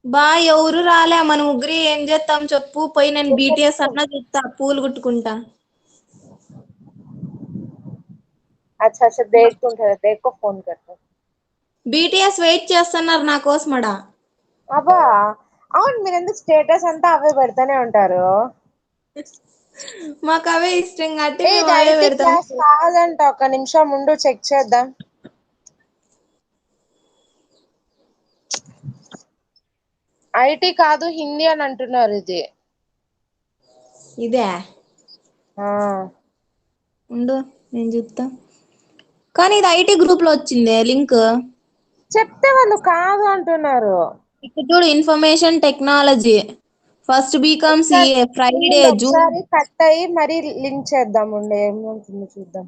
Speaker 6: బా ఎవరు రాలే, మన ముగ్గురి ఏం చేస్తాం చెప్పు? పోయి నేను బీటీఎస్ అన్న చూస్తా, పూలు కుట్టుకుంటా.
Speaker 2: अच्छा अच्छा देख तुम ठहरो, देखो फोन करते.
Speaker 6: బీటీఎస్ వెయిట్ చేస్తున్నారు నా కోసమడా.
Speaker 2: అబ్బా అవును, మీరు ఎందుకు స్టేటస్ అంతా అవే పెడతానే ఉంటారు?
Speaker 6: మాకు అవే ఇష్టం కాబట్టి
Speaker 2: ఏ
Speaker 6: మేము
Speaker 2: ఇది
Speaker 6: అవే
Speaker 2: ఐటీ
Speaker 6: పెడతాం.
Speaker 2: క్లాస్ కాదంట, ఒక నిమిషం ముందు చెక్ చేద్దాం. ఐటీ కాదు హిందీ అని అంటున్నారు ఇది.
Speaker 6: ఇదే
Speaker 2: ఆ,
Speaker 6: ఉండు నేను చూస్తా. కానీ ఇది ఐటీ గ్రూప్ లో వచ్చిందే లింక్.
Speaker 2: చెప్తే వాళ్ళు కాదు అంటున్నారు.
Speaker 6: ఇక్కడ చూడు, ఇన్ఫర్మేషన్ టెక్నాలజీ ఫస్ట్ బీకామ్
Speaker 2: ఒకసారి
Speaker 6: సిఏ ఫ్రైడే
Speaker 2: ఉండు,
Speaker 6: జూన్.
Speaker 2: ఒకసారి కట్ అయ్యి మరి లింక్ చేద్దాం. ఉండే ఏమవుతుందో చూద్దాం.